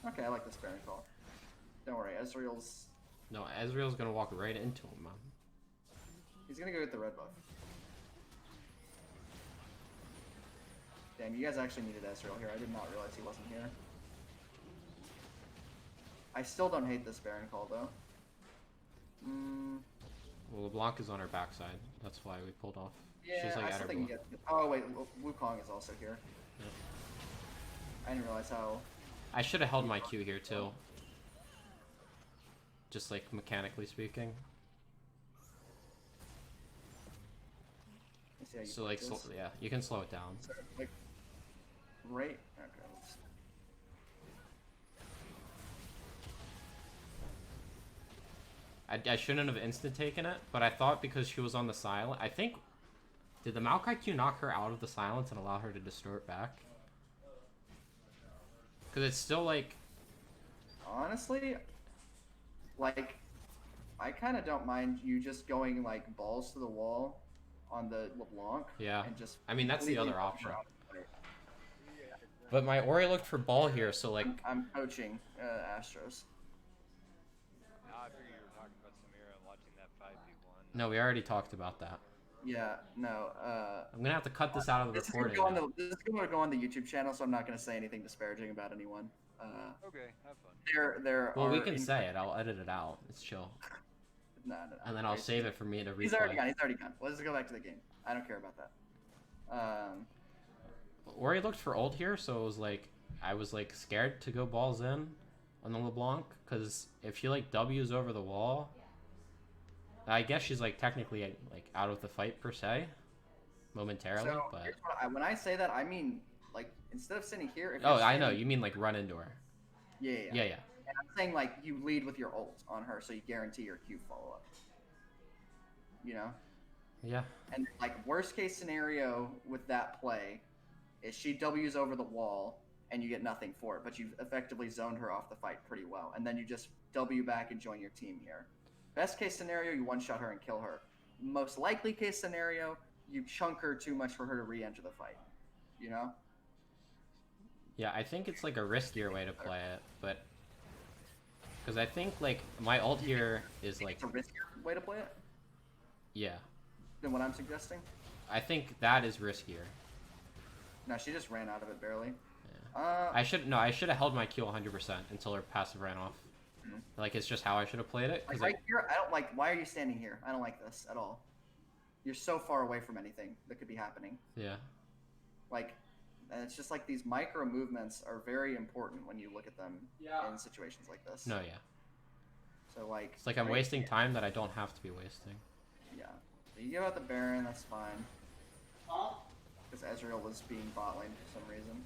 Okay, I like this Baron call. Don't worry, Ezreal's... No, Ezreal's gonna walk right into him, man. He's gonna go get the red buff. Damn, you guys actually needed Ezreal here. I did not realize he wasn't here. I still don't hate this Baron call, though. Well, LeBlanc is on her backside. That's why we pulled off. Yeah, She's like I at still her think you blue. get... Oh, wait, Wukong is also here. Yep. I didn't realize how... I should have held my Q here, too. Just, like, mechanically speaking. Let's see how you So, play like, this. yeah, you can slow it down. So, like, right... Okay, let's... I shouldn't have instant taken it, but I thought because she was on the silent... I think... Did the Maokai Q knock her out of the silence and allow her to distort back? Because it's still, like... Honestly, like, I kind of don't mind you just going, like, balls to the wall on the LeBlanc. Yeah. And just... I mean, that's the completely other knock her option. out of the fight. But my Ori looked for ball here, so, like... I'm coaching Astros. I figured you were talking about Samira and watching that 5v1. No, we already talked about that. Yeah, no, I'm gonna have to cut this out of the this is gonna recording. go on the, this is gonna go on the YouTube channel, so I'm not gonna say anything disparaging about anyone. Okay, have fun. There Well, are... we can say it. I'll edit it out. It's chill. No. And then I'll save it for me to replay. He's already gone, he's already gone. Let's just go back to the game. I don't care about that. Ori looked for ult here, so it was like... I was, like, scared to go balls in on the LeBlanc, because if she, like, W's over the wall... I guess she's, like, technically, like, out of the fight, per se. Momentarily, So, but... here's what when I say that, I mean, like, instead of sitting here... If Oh, you're I know. standing- You mean, like, run into her. Yeah. Yeah. And I'm saying, like, you lead with your ult on her, so you guarantee your Q follow-up. You know? Yeah. And, like, worst case scenario with that play is she W's over the wall, and you get nothing for it, but you've effectively zoned her off the fight pretty well. And then you just W back and join your team here. Best case scenario, you one-shot her and kill her. Most likely case scenario, you chunk her too much for her to re-enter the fight. You know? Yeah, I think it's, like, a riskier way to play it, but... Because I think, like, my ult here is, like... It's a riskier way to play it Yeah. than what I'm suggesting. I think that is riskier. No, she just ran out of it barely. Yeah. I should have held my Q 100% until her passive ran off. Like, it's just how I should have played it. Like, right here, I don't like... Why are you standing here? I don't like this at all. You're so far away from anything that could be happening. Yeah. Like, and it's just like these micro movements are very important when you look at them in situations like this. No, yeah. So, like... It's like I'm right wasting here- time that I don't have to be wasting. Yeah. So you give out the Baron, that's fine. Because Ezreal was being bot lane for some reason.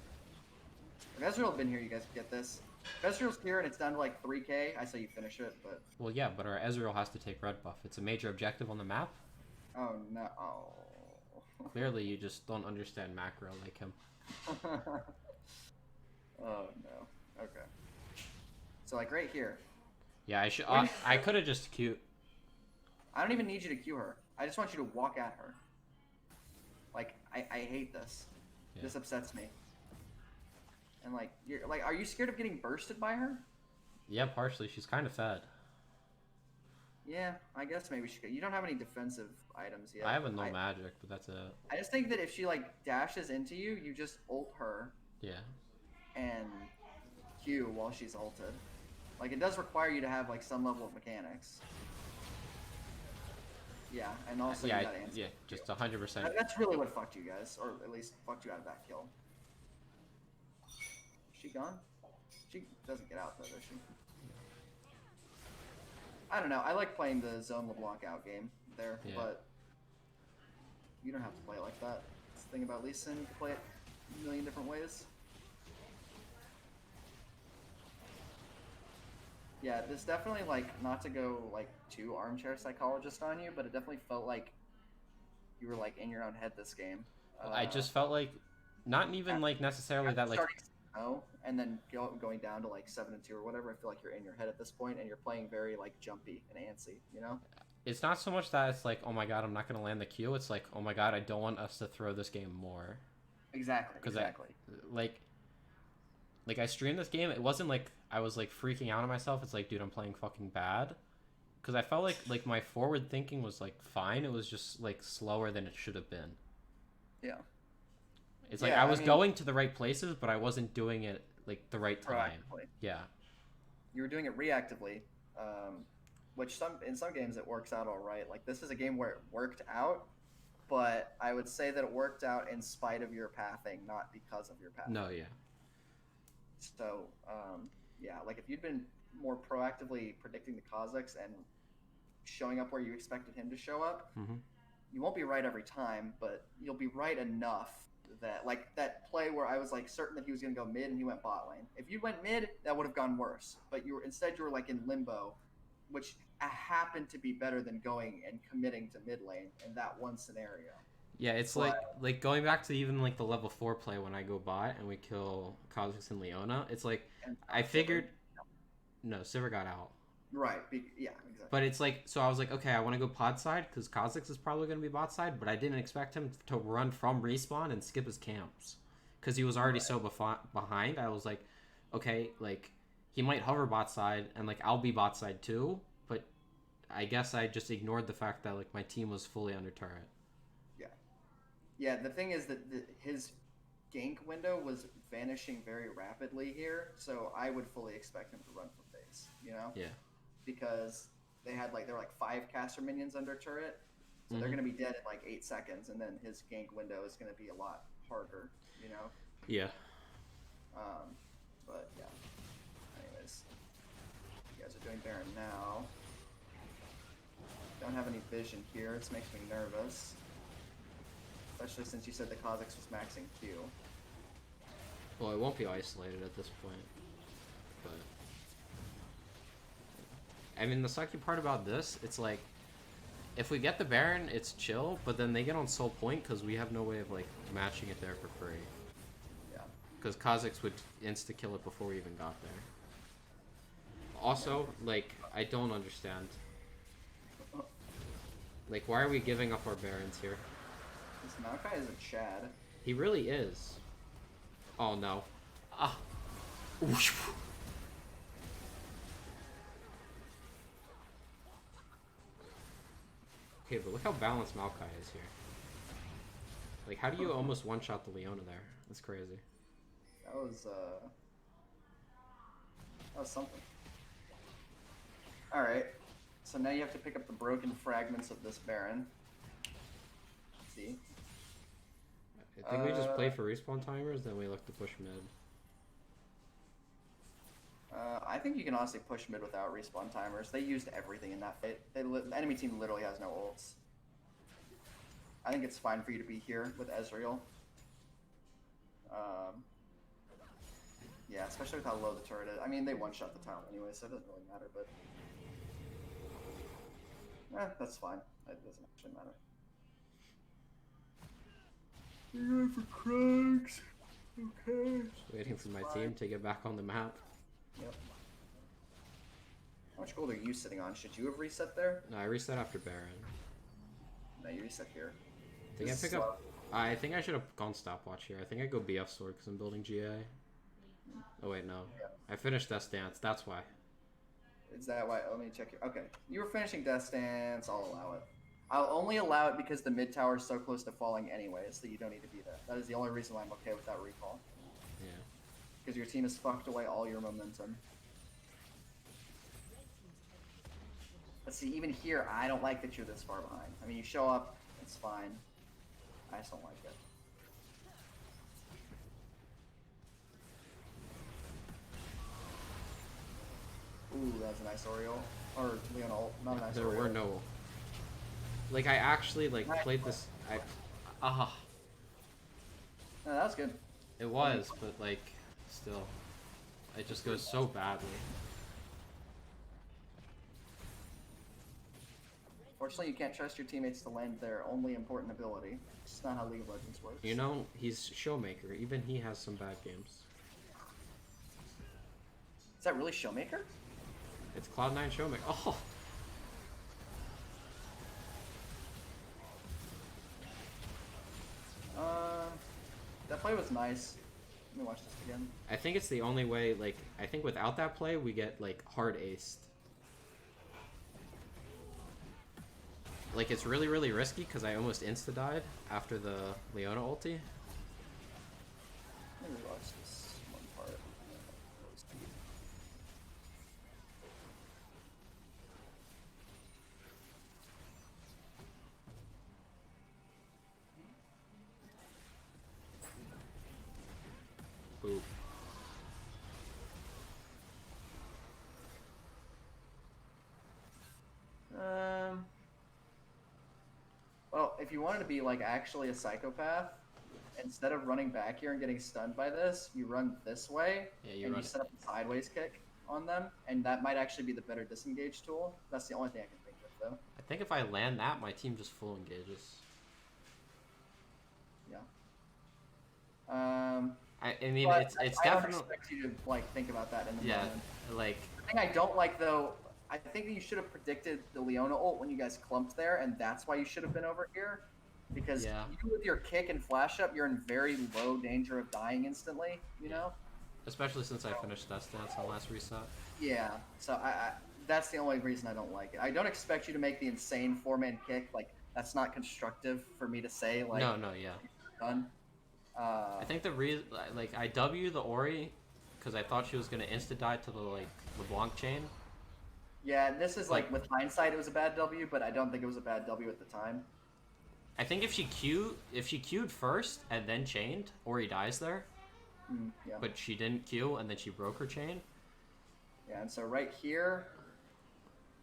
If Ezreal had been here, you guys could get this. If Ezreal's here and it's down to like 3k, I say you finish it, but... Well, yeah, but our Ezreal has to take red buff. It's a major objective on the map. Oh, no. Oh. Clearly, you just don't understand macro like him. Oh, no. Okay. So, like, right here. Yeah, I could have just Q... I don't even need you to Q her. I just want you to walk at her. Like, I hate this. Yeah. This upsets me. And, like, are you scared of getting bursted by her? Yeah, partially. She's kind of fed. Yeah, I guess maybe she could. You don't have any defensive items yet. I have a no magic, but that's it. I just think that if she, like, dashes into you, you just ult her Yeah. and Q while she's ulted. Like, it does require you to have, like, some level of mechanics. Yeah, and also Yeah, you gotta answer. yeah, just 100%. That's really what fucked you guys, or at least fucked you out of that kill. Is she gone? She doesn't get out though, does she? I don't know. I like playing the zone LeBlanc out game there, Yeah. but you don't have to play it like that. That's the thing about Lee Sin, you can play it a million different ways. Yeah, this definitely, like, not to go, like, too armchair psychologist on you, but it definitely felt like you were, like, in your own head this game. I just felt like, not even, like, necessarily that, like... Starting 6-0, and then going down to, like, 7-2 or whatever, I feel like you're in your head at this point, and you're playing very, like, jumpy and antsy, you know? It's not so much that it's like, oh my god, I'm not going to land the Q. It's like, oh my god, I don't want us to throw this game more. Exactly. Because Exactly. like I streamed this game. It wasn't like I was like freaking out on myself. It's like, dude, I'm playing fucking bad. Because I felt like my forward thinking was like fine. It was just like slower than it should have been. Yeah. It's like Yeah, I I was mean- going to the right places, but I wasn't doing it like the right time. Proactively. Yeah. You were doing it reactively, which in some games it works out all right. Like this is a game where it worked out, but I would say that it worked out in spite of your pathing, not because of your pathing. No, yeah. So yeah, like if you'd been more proactively predicting the Kazakhs and showing up where you expected him to show up, Mm-hmm. you won't be right every time, but you'll be right enough that like that play where I was like certain that he was going to go mid and he went bot lane. If you went mid, that would have gone worse. But you were like in limbo, which happened to be better than going and committing to mid lane in that one scenario. Yeah, it's But- like going back to even like the level 4 play when I go bot and we kill Kha'Zix and Leona. It's like And I figured no, Sivir got out. Right. Yeah, exactly. But it's like, so I was like, okay, I want to go pod side because Kha'Zix is probably going to be bot side, but I didn't expect him to run from respawn and skip his camps because he was already so behind. I was like, okay, like he might hover bot side and like I'll be bot side too, but I guess I just ignored the fact that like my team was fully under turret. Yeah, the thing is that his gank window was vanishing very rapidly here, so I would fully expect him to run from base, you know? Yeah. Because there were like 5 caster minions under turret, so they're Mhm. going to be dead in like 8 seconds, and then his gank window is going to be a lot harder, you know? Yeah. But yeah. Anyways, you guys are doing Baron now. Don't have any vision here. This makes me nervous. Especially since you said the Kazakhs was maxing Q. Well, it won't be isolated at this point, but I mean the sucky part about this, it's like if we get the Baron, it's chill, but then they get on Soul Point because we have no way of like matching it there for free. Yeah. Because Kha'Zix would insta kill it before we even got there. Also, like I don't understand. Like, why are we giving up our Barons here? This Maokai is a Chad. He really is. Oh no. Ah. Whoosh. Okay, but look how balanced Maokai is here. Like, how do you almost one-shot the Leona there? That's crazy. That was something. Alright. So now you have to pick up the broken fragments of this Baron. Let's see. I think we just play for respawn timers, then we look to push mid. I think you can honestly push mid without respawn timers. They used everything in that fight. The enemy team literally has no ults. I think it's fine for you to be here with Ezreal. Yeah, especially with how low the turret is. I mean, they one-shot the town anyway, so it doesn't really matter, but... that's fine. It doesn't actually matter. You're going for Craigs. Okay. Just waiting for my team to get back on the map. Yep. How much gold are you sitting on? Should you have reset there? No, I reset after Baron. No, you reset here. Think I pick up... I think I should have gone stopwatch here. I think I go BF sword because I'm building GA. Oh wait, no. Yeah. I finished Death Dance, that's why. Is that why? Let me check here. Okay. You were finishing Death Stance. I'll allow it. I'll only allow it because the mid tower is so close to falling anyways that you don't need to be there. That is the only reason why I'm okay with that recall. Yeah. Because your team has fucked away all your momentum. But see, even here, I don't like that you're this far behind. I mean, you show up, it's fine. I just don't like it. Ooh, that was a nice Oriole. Or Leon ult. Not a nice There Oriole. were no... Like, I actually, like, played this... No, that was good. It was, but, like, still. It just goes so badly. Fortunately, you can't trust your teammates to land their only important ability. It's not how League of Legends works. You know, he's Showmaker. Even he has some bad games. Is that really Showmaker? It's Cloud9 Showmaker. Oh! play was nice. Let me watch this again. I think it's the only way, like, I think without that play, we get, like, hard aced. Like, it's really, really risky because I almost insta-died after the Leona ulti. Let me watch this one part. Ooh. Well, if you wanted to be like actually a psychopath, instead of running back here and getting stunned by this, you run this way Yeah, and you set up a sideways kick on them, and that might actually be the better disengage tool. That's the only thing I can think of, though. I think if I land that, my team just full engages. Yeah. I mean, it's I definitely... don't expect you to like think about that in the Yeah, moment. like... The thing I don't like, though, I think that you should have predicted the Leona ult when you guys clumped there, and that's why you should have been over here. Because you with your kick and flash up, you're in very low danger of dying instantly, you know? Especially since I finished Death Dance on last reset. Yeah, so I that's the only reason I don't like it. I don't expect you to make the insane 4-man kick. Like, that's not constructive for me to say. Like, No, yeah. Done. I think the reason, like, I W the Ori because I thought she was going to insta-die to the, like, LeBlanc chain. Yeah, this is like, with hindsight, it was a bad W, but I don't think it was a bad W at the time. I think if she queued first and then chained, Ori dies there. Yeah. But she didn't queue and then she broke her chain. Yeah, and so right here,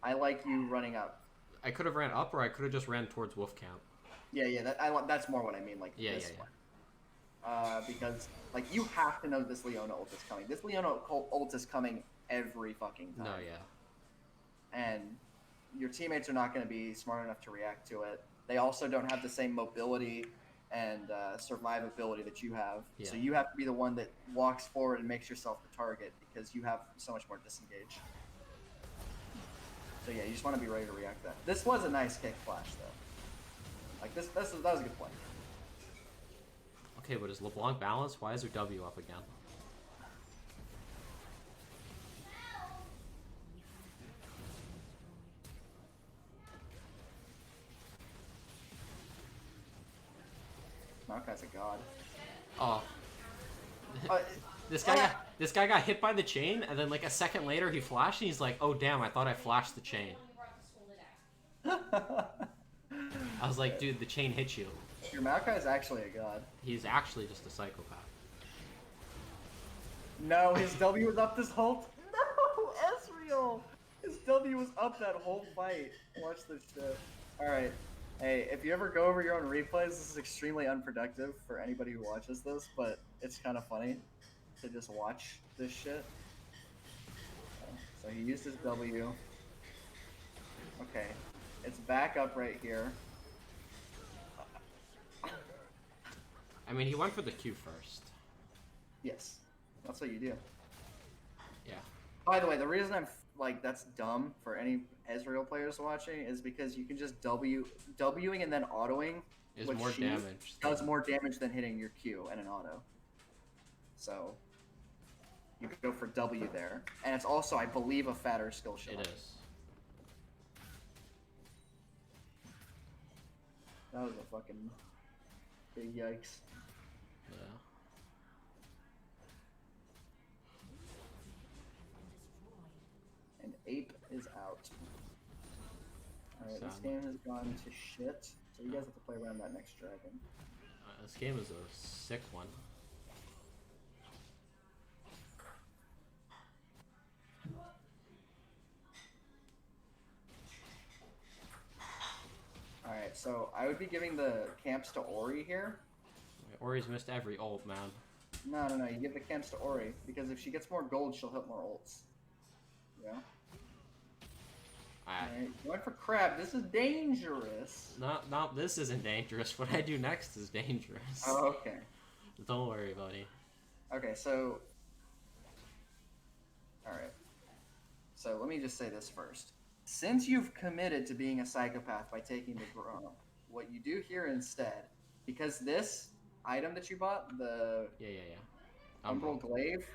I like you running up. I could have ran up, or I could have just ran towards Wolf Camp. Yeah, that's more what I mean. Like this one. Because like you have to know this Leona ult is coming. This Leona ult is coming every fucking time. No, yeah. And your teammates are not going to be smart enough to react to it. They also don't have the same mobility and survivability that you have. Yeah. So you have to be the one that walks forward and makes yourself the target because you have so much more disengage. So yeah, you just want to be ready to react to that. This was a nice kick flash though. Like that was a good play. Okay, but is LeBlanc balanced? Why is her W up again? Maokai's a god. Oh. This guy got hit by the chain, and then like a second later he flashed, and he's like, "Oh damn, I thought I flashed the chain." I was like, "Dude, the chain hit you." Your Maokai is actually a god. He's actually just a psychopath. No, his W was up this whole. No, Ezreal. His W was up that whole fight. Watch this shit. All right. Hey, if you ever go over your own replays, this is extremely unproductive for anybody who watches this, but it's kind of funny to just watch this shit. So he used his W. Okay, it's back up right here. I mean, he went for the Q first. Yes, that's what you do. Yeah. By the way, the reason I'm like that's dumb for any Ezreal players watching is because you can just Wing and then autoing is more damage. Does more damage than hitting your Q and an auto. So you could go for W there, and it's also, I believe, a fatter skill shot. It is. That was a fucking big yikes. Yeah. And Ape is out. Alright, this game has gone to shit, so you guys have to play around that next dragon. This game is a sick one. Alright, so I would be giving the camps to Ori here. Ori's missed every ult, man. No, you give the camps to Ori, because if she gets more gold, she'll hit more ults. Yeah? Alright, going for Crab. This is dangerous. No, this isn't dangerous. What I do next is dangerous. Oh, okay. Don't worry, buddy. Okay, so... Alright. So let me just say this first. Since you've committed to being a psychopath by taking the Gromp, what you do here instead, because this item that you bought, the Yeah. Umbral Glaive,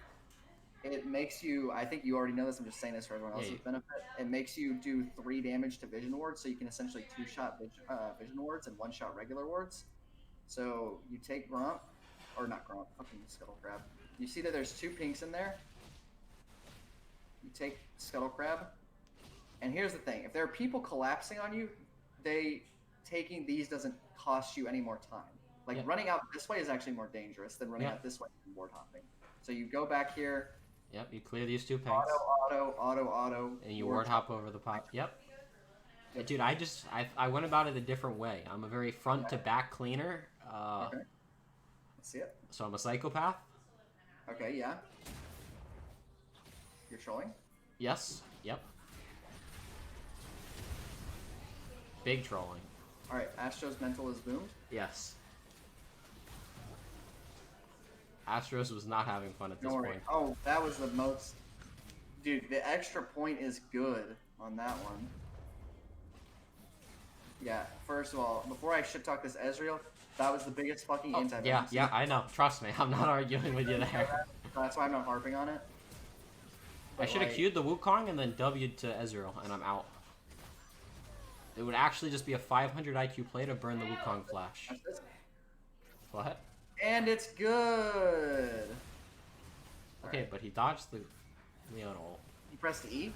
it makes you, I think you already know this, I'm just saying this for everyone else's benefit, it makes you do 3 damage to vision wards, so you can essentially 2-shot vision wards and 1-shot regular wards. So you take Grump, or not Grump, fucking Scuttle Crab. You see that there's 2 pinks in there. You take Scuttle Crab, and here's the thing: if there are people collapsing on you, taking these doesn't cost you any more time. Like running out this way is actually more dangerous than running out this way and ward hopping. So you go back here. Yep, you clear these 2 pinks. Auto. And you ward hop over the pot. Yep. Dude, I went about it a different way. I'm a very front to back cleaner. Okay. Let's see it. So I'm a psychopath. Okay, yeah. You're trolling? Yes. Yep. Big trolling. Alright, Astro's mental is boomed. Yes. Astros was not having fun at this point. Oh, that was the most... Dude, the extra point is good on that one. Yeah, first of all, before I shit talk this Ezreal, that was the biggest fucking int I've ever seen. Yeah, I know. Trust me, I'm not arguing with you there. That's why I'm not harping on it. I should have queued the Wukong and then W'd to Ezreal, and I'm out. It would actually just be a 500 IQ play to burn the Wukong flash. What? And it's good! Okay, but he dodged the Leona ult. You pressed E?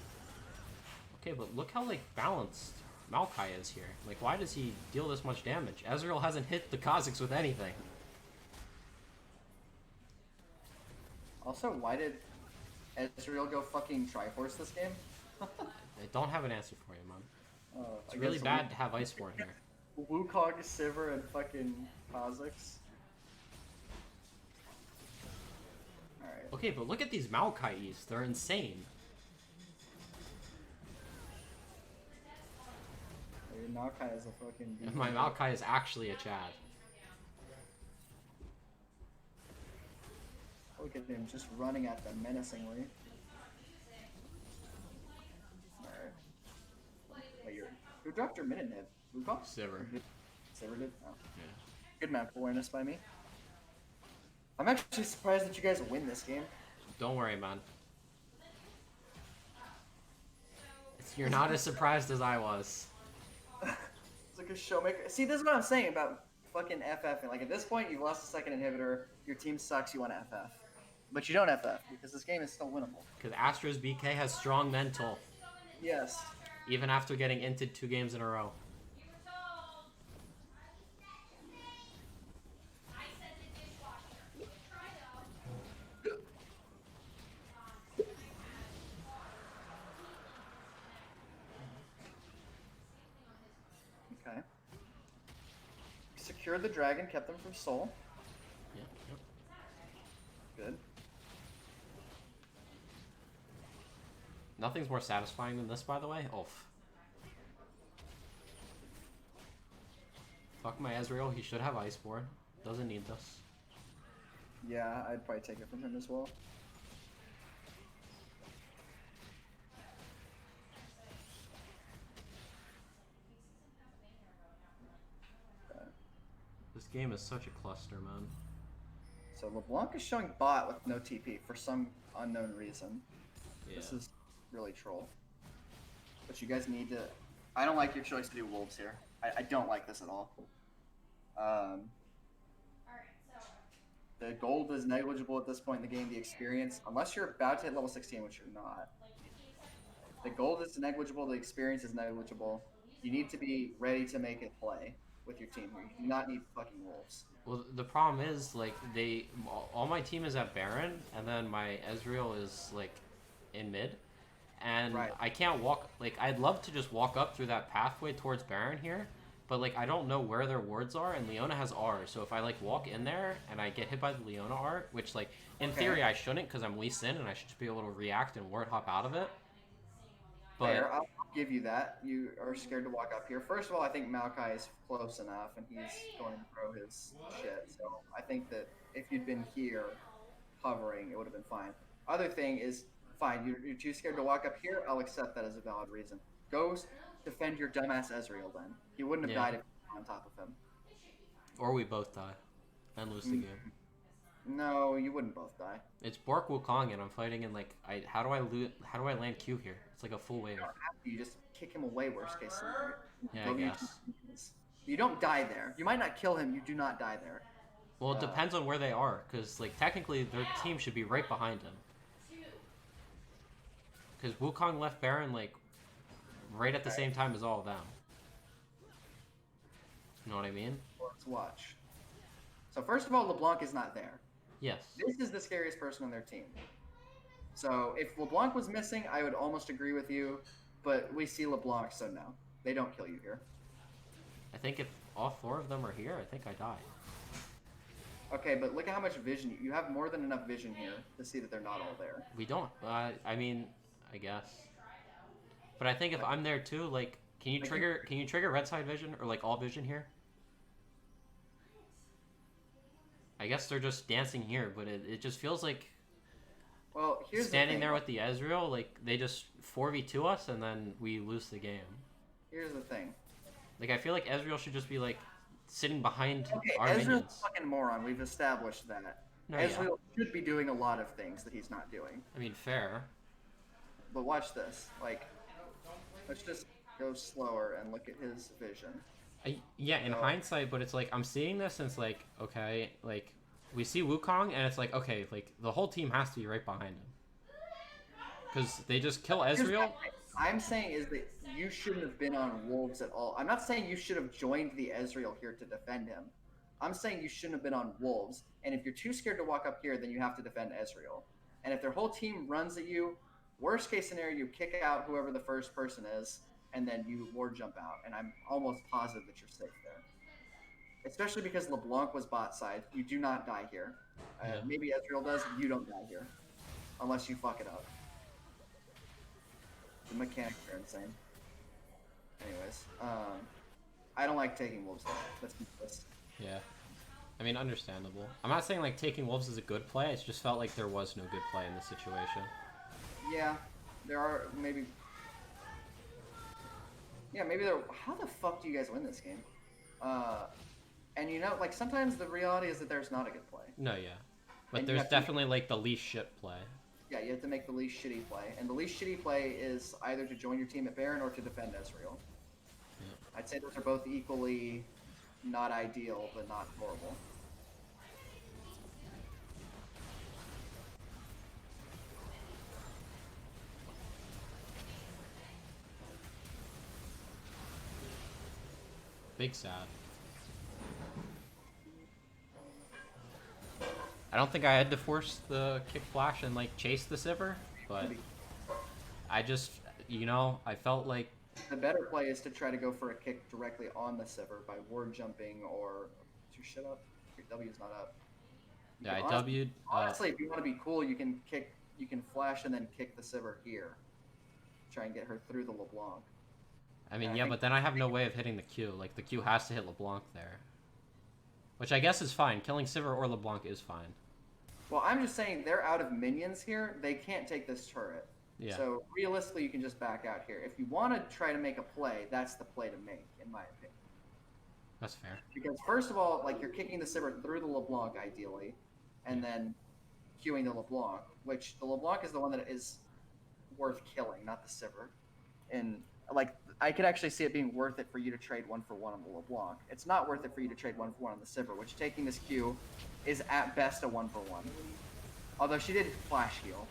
Okay, but look how, like, balanced Maokai is here. Like, why does he deal this much damage? Ezreal hasn't hit the Kha'Zix with anything. Also, why did Ezreal go fucking Triforce this game? I don't have an answer for you, man. It's I really guess bad to have Iceborne here. Wukong, Sivir, and fucking Kha'Zix. Alright. Okay, but look at these Maokai's. They're insane. Your Maokai is a fucking... And my Maokai is actually a Chad. Look at him just running at them menacingly. Alright. Wait, who dropped your minute nib? Wukong? Sivir. Sivir did? Oh. Yeah. Good map awareness by me. I'm actually surprised that you guys win this game. Don't worry, man. You're not as surprised as I was. It's like a showmaker. See, this is what I'm saying about fucking FF. Like, at this point, you've lost the second inhibitor, your team sucks, you want to FF. But you don't FF, because this game is still winnable. Because Astro's BK has strong mental. Yes. Even after getting inted 2 games in a row. Okay. Secured the dragon, kept them from soul. Yeah, yep. Good. Nothing's more satisfying than this, by the way. Oof. Fuck my Ezreal, he should have Iceborne. Doesn't need this. Yeah, I'd probably take it from him as well. This game is such a cluster, man. So LeBlanc is showing bot with no TP for some unknown reason. Yeah. This is really troll. But you guys need to... I don't like your choice to do wolves here. I don't like this at all. The gold is negligible at this point in the game, the experience. Unless you're about to hit level 16, which you're not. The gold is negligible, the experience is negligible. You need to be ready to make it play with your team here. You do not need fucking wolves. Well, the problem is, like, all my team is at Baron, and then my Ezreal is, like, in mid. And right. I can't walk, like, I'd love to just walk up through that pathway towards Baron here, but, like, I don't know where their wards are, and Leona has R, so if I, like, walk in there, and I get hit by the Leona R, which, like, in theory I shouldn't, because I'm Lee Sin, and I should just be able to react and ward hop out of it. But fair, I'll give you that. You are scared to walk up here. First of all, I think Maokai is close enough, and he's going to throw his shit, so I think that if you'd been here hovering, it would have been fine. Other thing is, fine, you're too scared to walk up here, I'll accept that as a valid reason. Go defend your dumbass Ezreal then. He wouldn't have died if you were on top of him. Or we both die. and lose the game. No, you wouldn't both die. It's Bork Wukong, and I'm fighting in like how do I land Q here? It's like a full wave. You don't have to. You just kick him away. Worst case scenario. Yeah, Go I to your guess. teammates. You don't die there. You might not kill him. You do not die there. Well, it depends on where they are, because like technically their team should be right behind him. Because Wukong left Baron like right at the same time as all of them. You know what I mean? Let's watch. So first of all, LeBlanc is not there. Yes. This is the scariest person on their team. So if LeBlanc was missing, I would almost agree with you, but we see LeBlanc, so no. They don't kill you here. I think if all 4 of them are here, I think I die. Okay, but look at how much vision you have. More than enough vision here to see that they're not all there. We don't. I mean, I guess. But I think if I'm there too, like, can you trigger red side vision or like all vision here? I guess they're just dancing here, but it just feels like Well, here's standing the thing. there with the Ezreal, like they just 4v2 us and then we lose the game. Here's the thing. Like I feel like Ezreal should just be like sitting behind Okay, our Ezreal's minions. a fucking moron. We've established that. No, Ezreal should be doing a lot of things that he's not doing. I mean, fair. But watch this. Like, let's just go slower and look at his vision. Yeah, in So- hindsight, but it's like I'm seeing this and it's like, okay, like we see Wukong and it's like, okay, like the whole team has to be right behind him. Because they just kill Here's Ezreal. what I'm saying is that you shouldn't have been on Wolves at all. I'm not saying you should have joined the Ezreal here to defend him. I'm saying you shouldn't have been on Wolves. And if you're too scared to walk up here, then you have to defend Ezreal. And if their whole team runs at you, worst case scenario, you kick out whoever the first person is, and then you ward jump out. And I'm almost positive that you're safe there. Especially because LeBlanc was bot side. You do not die here. Yeah. Maybe Ezreal does. You don't die here. Unless you fuck it up. The mechanics are insane. Anyways, I don't like taking wolves though. Let's keep this. Yeah. I mean, understandable. I'm not saying like taking wolves is a good play. It just felt like there was no good play in this situation. Yeah, there are maybe. Yeah, maybe there. How the fuck do you guys win this game? And you know, like sometimes the reality is that there's not a good play. No, yeah. But And you there's have to- definitely like the least shit play. Yeah, you have to make the least shitty play, and the least shitty play is either to join your team at Baron or to defend Ezreal. Yeah. I'd say those are both equally not ideal, but not horrible. Big sad. I don't think I had to force the kick flash and like chase the Sivir, but I just, you know, I felt like The better play is to try to go for a kick directly on the Sivir by ward jumping or to shut up. Your W's not up. You yeah, can I W'd. Honestly, if you want to be cool, you can flash and then kick the Sivir here. Try and get her through the LeBlanc. I mean, I yeah, think- but then I have no way of hitting the Q. Like the Q has to hit LeBlanc there, which I guess is fine. Killing Sivir or LeBlanc is fine. Well, I'm just saying they're out of minions here. They can't take this turret. Yeah. So realistically, you can just back out here. If you want to try to make a play, that's the play to make, in my opinion. That's fair. Because first of all, like you're kicking the Sivir through the LeBlanc ideally, and then queuing the LeBlanc, which the LeBlanc is the one that is worth killing, not the Sivir. And like I could actually see it being worth it for you to trade 1-for-1 on the LeBlanc. It's not worth it for you to trade 1-for-1 on the Sivir, which taking this Q is at best a 1-for-1. Although she did flash heal,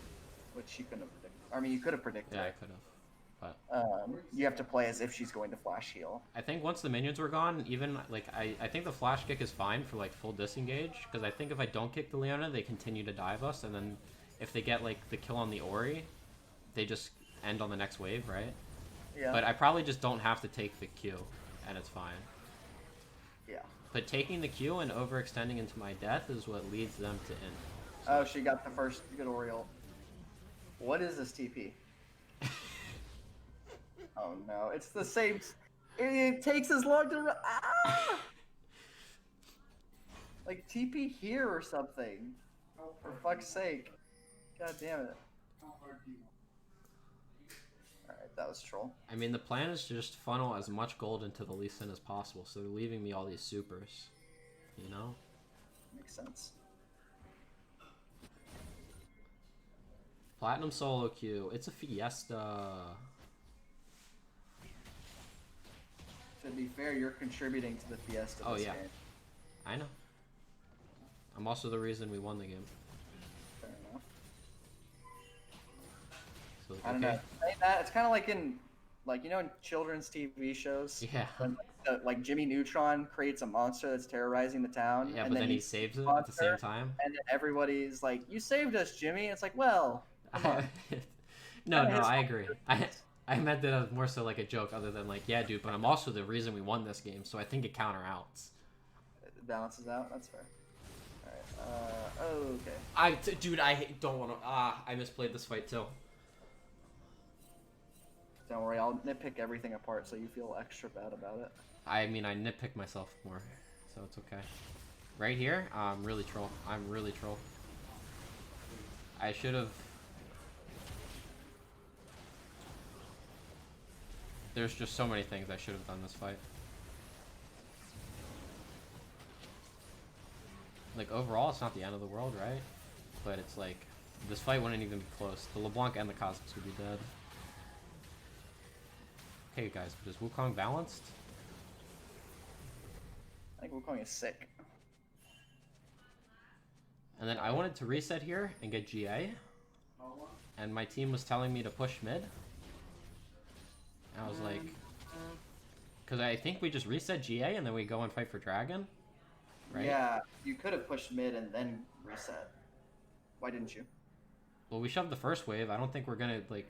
which she couldn't have predicted. I mean, you could have predicted Yeah, I it. could have. But You have to play as if she's going to flash heal. I think once the minions were gone, even like I think the flash kick is fine for like full disengage, because I think if I don't kick the Leona, they continue to dive us, and then if they get like the kill on the Ori, they just end on the next wave, right? Yeah. But I probably just don't have to take the Q, and it's fine. Yeah. But taking the Q and overextending into my death is what leads them to end. Oh, she got the first good Oriole. What is this TP? Oh no, it's the same. It takes as long to. Ah! Like TP here or something. For fuck's sake. God damn it. Alright, that was troll. I mean, the plan is to just funnel as much gold into the Lee Sin as possible, so they're leaving me all these supers, you know? Makes sense. Platinum solo queue. It's a fiesta. To be fair, you're contributing to the fiesta. Oh this yeah, game. I know. I'm also the reason we won the game. Fair enough. So, I don't know. Saying that, it's kind of like in, like, you know, in children's TV shows. Yeah. When, like Jimmy Neutron creates a monster that's terrorizing the town. Yeah, and but then then he saves it at the same time. And then everybody's like, "You saved us, Jimmy." It's like, well, come on. No, Kinda his I fault. agree. I meant that as more so like a joke, other than like, yeah, dude. But I'm also the reason we won this game, so I think it counteracts. It balances out. That's fair. All right. Okay. Dude, I don't want to. I misplayed this fight too. Don't worry. I'll nitpick everything apart so you feel extra bad about it. I mean, I nitpick myself more, so it's okay. Right here, I'm really troll. I should have. There's just so many things I should have done this fight. Like, overall, it's not the end of the world, right? But it's like, this fight wouldn't even be close. The LeBlanc and the Cosmics would be dead. Okay, guys, but is Wukong balanced? I think Wukong is sick. And then I wanted to reset here and get GA. And my team was telling me to push mid. And I was like... Because I think we just reset GA and then we go and fight for Dragon. Right? Yeah, you could have pushed mid and then reset. Why didn't you? Well, we shoved the first wave. I don't think we're gonna, like...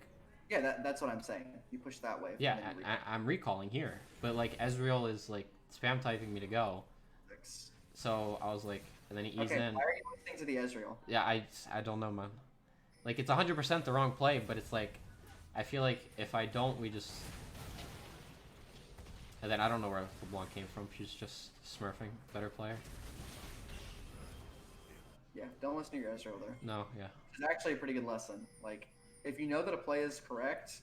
Yeah, that's what I'm saying. You pushed that wave. Yeah, and then you reset. I'm recalling here. But, like, Ezreal is, like, spam typing me to go. So I was like... And then he eased Okay, in. why are you listening to the Ezreal? Yeah, I don't know, man. Like, it's 100% the wrong play, but it's like... I feel like if I don't, we just... And then I don't know where LeBlanc came from. She's just smurfing. Better player. Yeah, don't listen to your Ezreal there. No, yeah. It's actually a pretty good lesson. Like, if you know that a play is correct,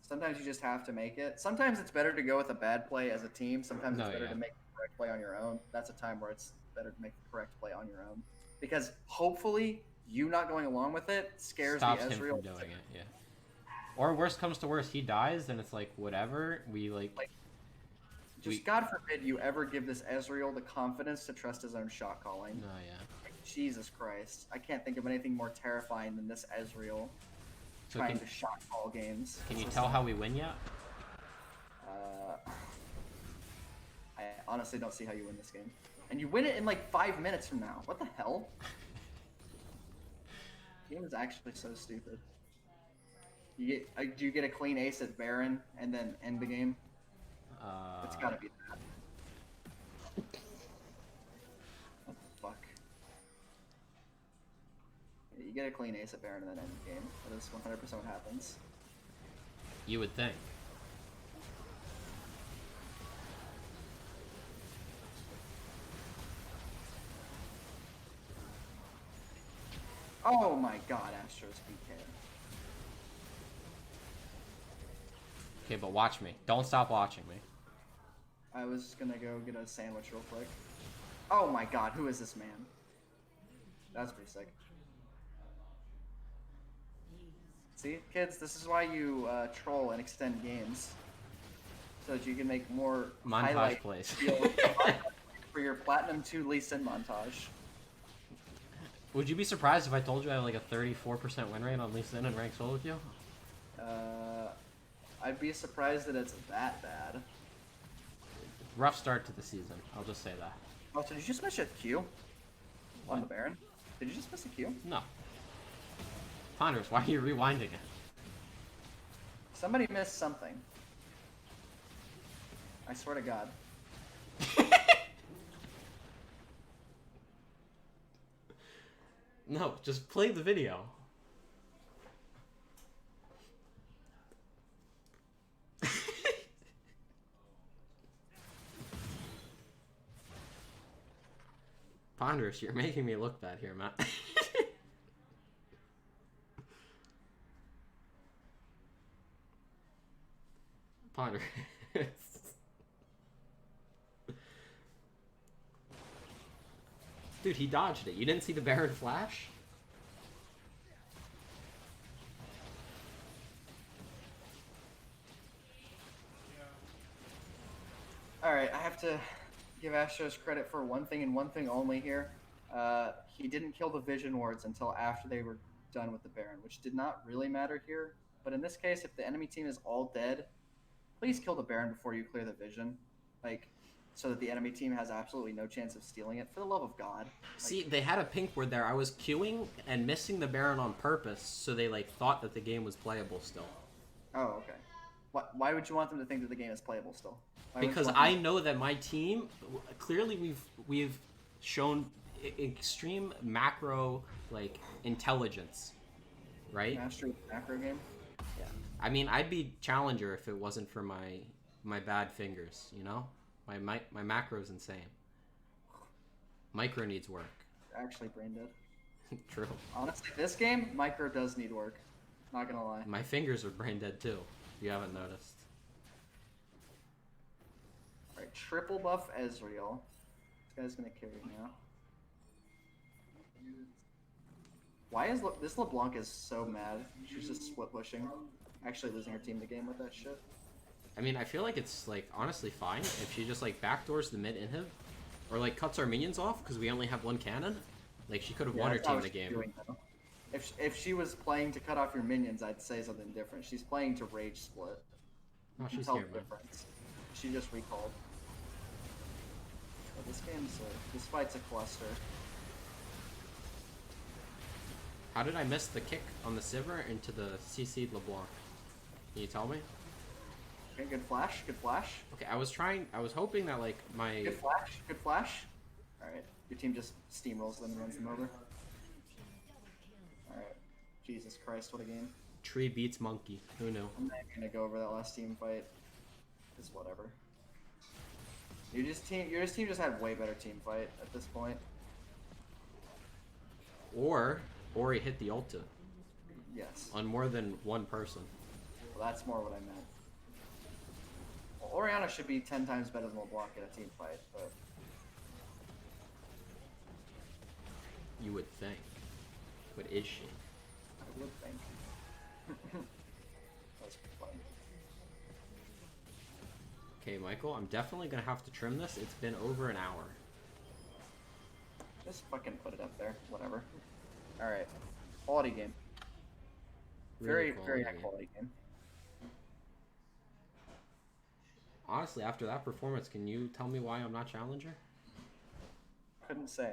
sometimes you just have to make it. Sometimes it's better to go with a bad play as a team. Sometimes it's better to make the correct play on your own. That's a time where it's better to make the correct play on your own. Because hopefully, you not going along with it scares Stops the him Ezreal. from doing it, yeah. Or worst comes to worst, he dies, and it's like, whatever. We, like just God forbid you ever give this Ezreal the confidence to trust his own shot calling. No, yeah. Jesus Christ. I can't think of anything more terrifying than this Ezreal So trying to shot call games. Can you tell how we win yet? I honestly don't see how you win this game. And you win it in like 5 minutes from now. What the hell? The game is actually so stupid. You get, do you get a clean ace at Baron and then end the game? It's gotta be that. What the fuck? Yeah, you get a clean ace at Baron and then end the game. That is 100% what happens. You would think. Oh my god, Astro's BK. Okay, but watch me. Don't stop watching me. I was just gonna go get a sandwich real quick. Oh my god, who is this man? That's pretty sick. See, kids, this is why you troll and extend games. So that you can make more Montage highlight plays. reels for your Platinum 2 Lee Sin montage. Would you be surprised if I told you I have like a 34% win rate on Lee Sin and ranked solo queue? I'd be surprised that it's that bad. Rough start to the season. I'll just say that. Oh, so did you just miss a Q? On the Baron? Did you just miss a Q? No. Ponderous, why are you rewinding it? Somebody missed something. I swear to God. No, just play the video. Ponderous, you're making me look bad here, Matt. Ponderous. Dude, he dodged it. You didn't see the Baron flash? Alright, I have to give Astros credit for one thing and one thing only here. He didn't kill the Vision Wards until after they were done with the Baron, which did not really matter here. But in this case, if the enemy team is all dead, please kill the Baron before you clear the Vision. Like, so that the enemy team has absolutely no chance of stealing it. For the love of God. Like, See, they had a pink ward there. I was queuing and missing the Baron on purpose, so they like thought that the game was playable still. oh, okay. Why would you want them to think that the game is playable still? Because I know that my team, clearly we've shown extreme macro like intelligence, right? Mastery macro game. Yeah. I mean, I'd be challenger if it wasn't for my bad fingers, you know? My macro's insane. Micro needs work. Actually brain dead. True. Honestly, this game, micro does need work. Not gonna lie. My fingers are brain dead too, if you haven't noticed. Alright, triple buff Ezreal. This guy's gonna carry now. Why is this LeBlanc is so mad? She's just split pushing. Actually losing her team the game with that shit. I mean, I feel like it's like honestly fine if she just like backdoors the mid inhib, or like cuts our minions off because we only have one cannon. Like she could have won her that's not team what the she's game. doing, though. If she was playing to cut off your minions, I'd say something different. She's playing to rage split. Oh, You can she's tell here, the man. difference. She just recalled. But this game's this fight's a cluster. How did I miss the kick on the Sivir into the CC'd LeBlanc? Can you tell me? Okay, good flash, good flash. Okay, I was hoping that like my Good flash, good flash. Alright, your team just steamrolls them and runs them over. Alright. Jesus Christ, what a game. tree beats monkey. Who knew? I'm not even gonna go over that last team fight. It's whatever. Your team just had way better team fight at this point. Or he hit the ulta Yes. on more than one person. Well, that's more what I meant. Well, Orianna should be 10 times better than LeBlanc in a team fight, but You would think. But is she? I would think. That's fun. Okay, Michael, I'm definitely gonna have to trim this. It's been over an hour. Just fucking put it up there. Whatever. Alright. Quality game. Really Very quality high game. quality game. Honestly, after that performance, can you tell me why I'm not challenger? Couldn't say.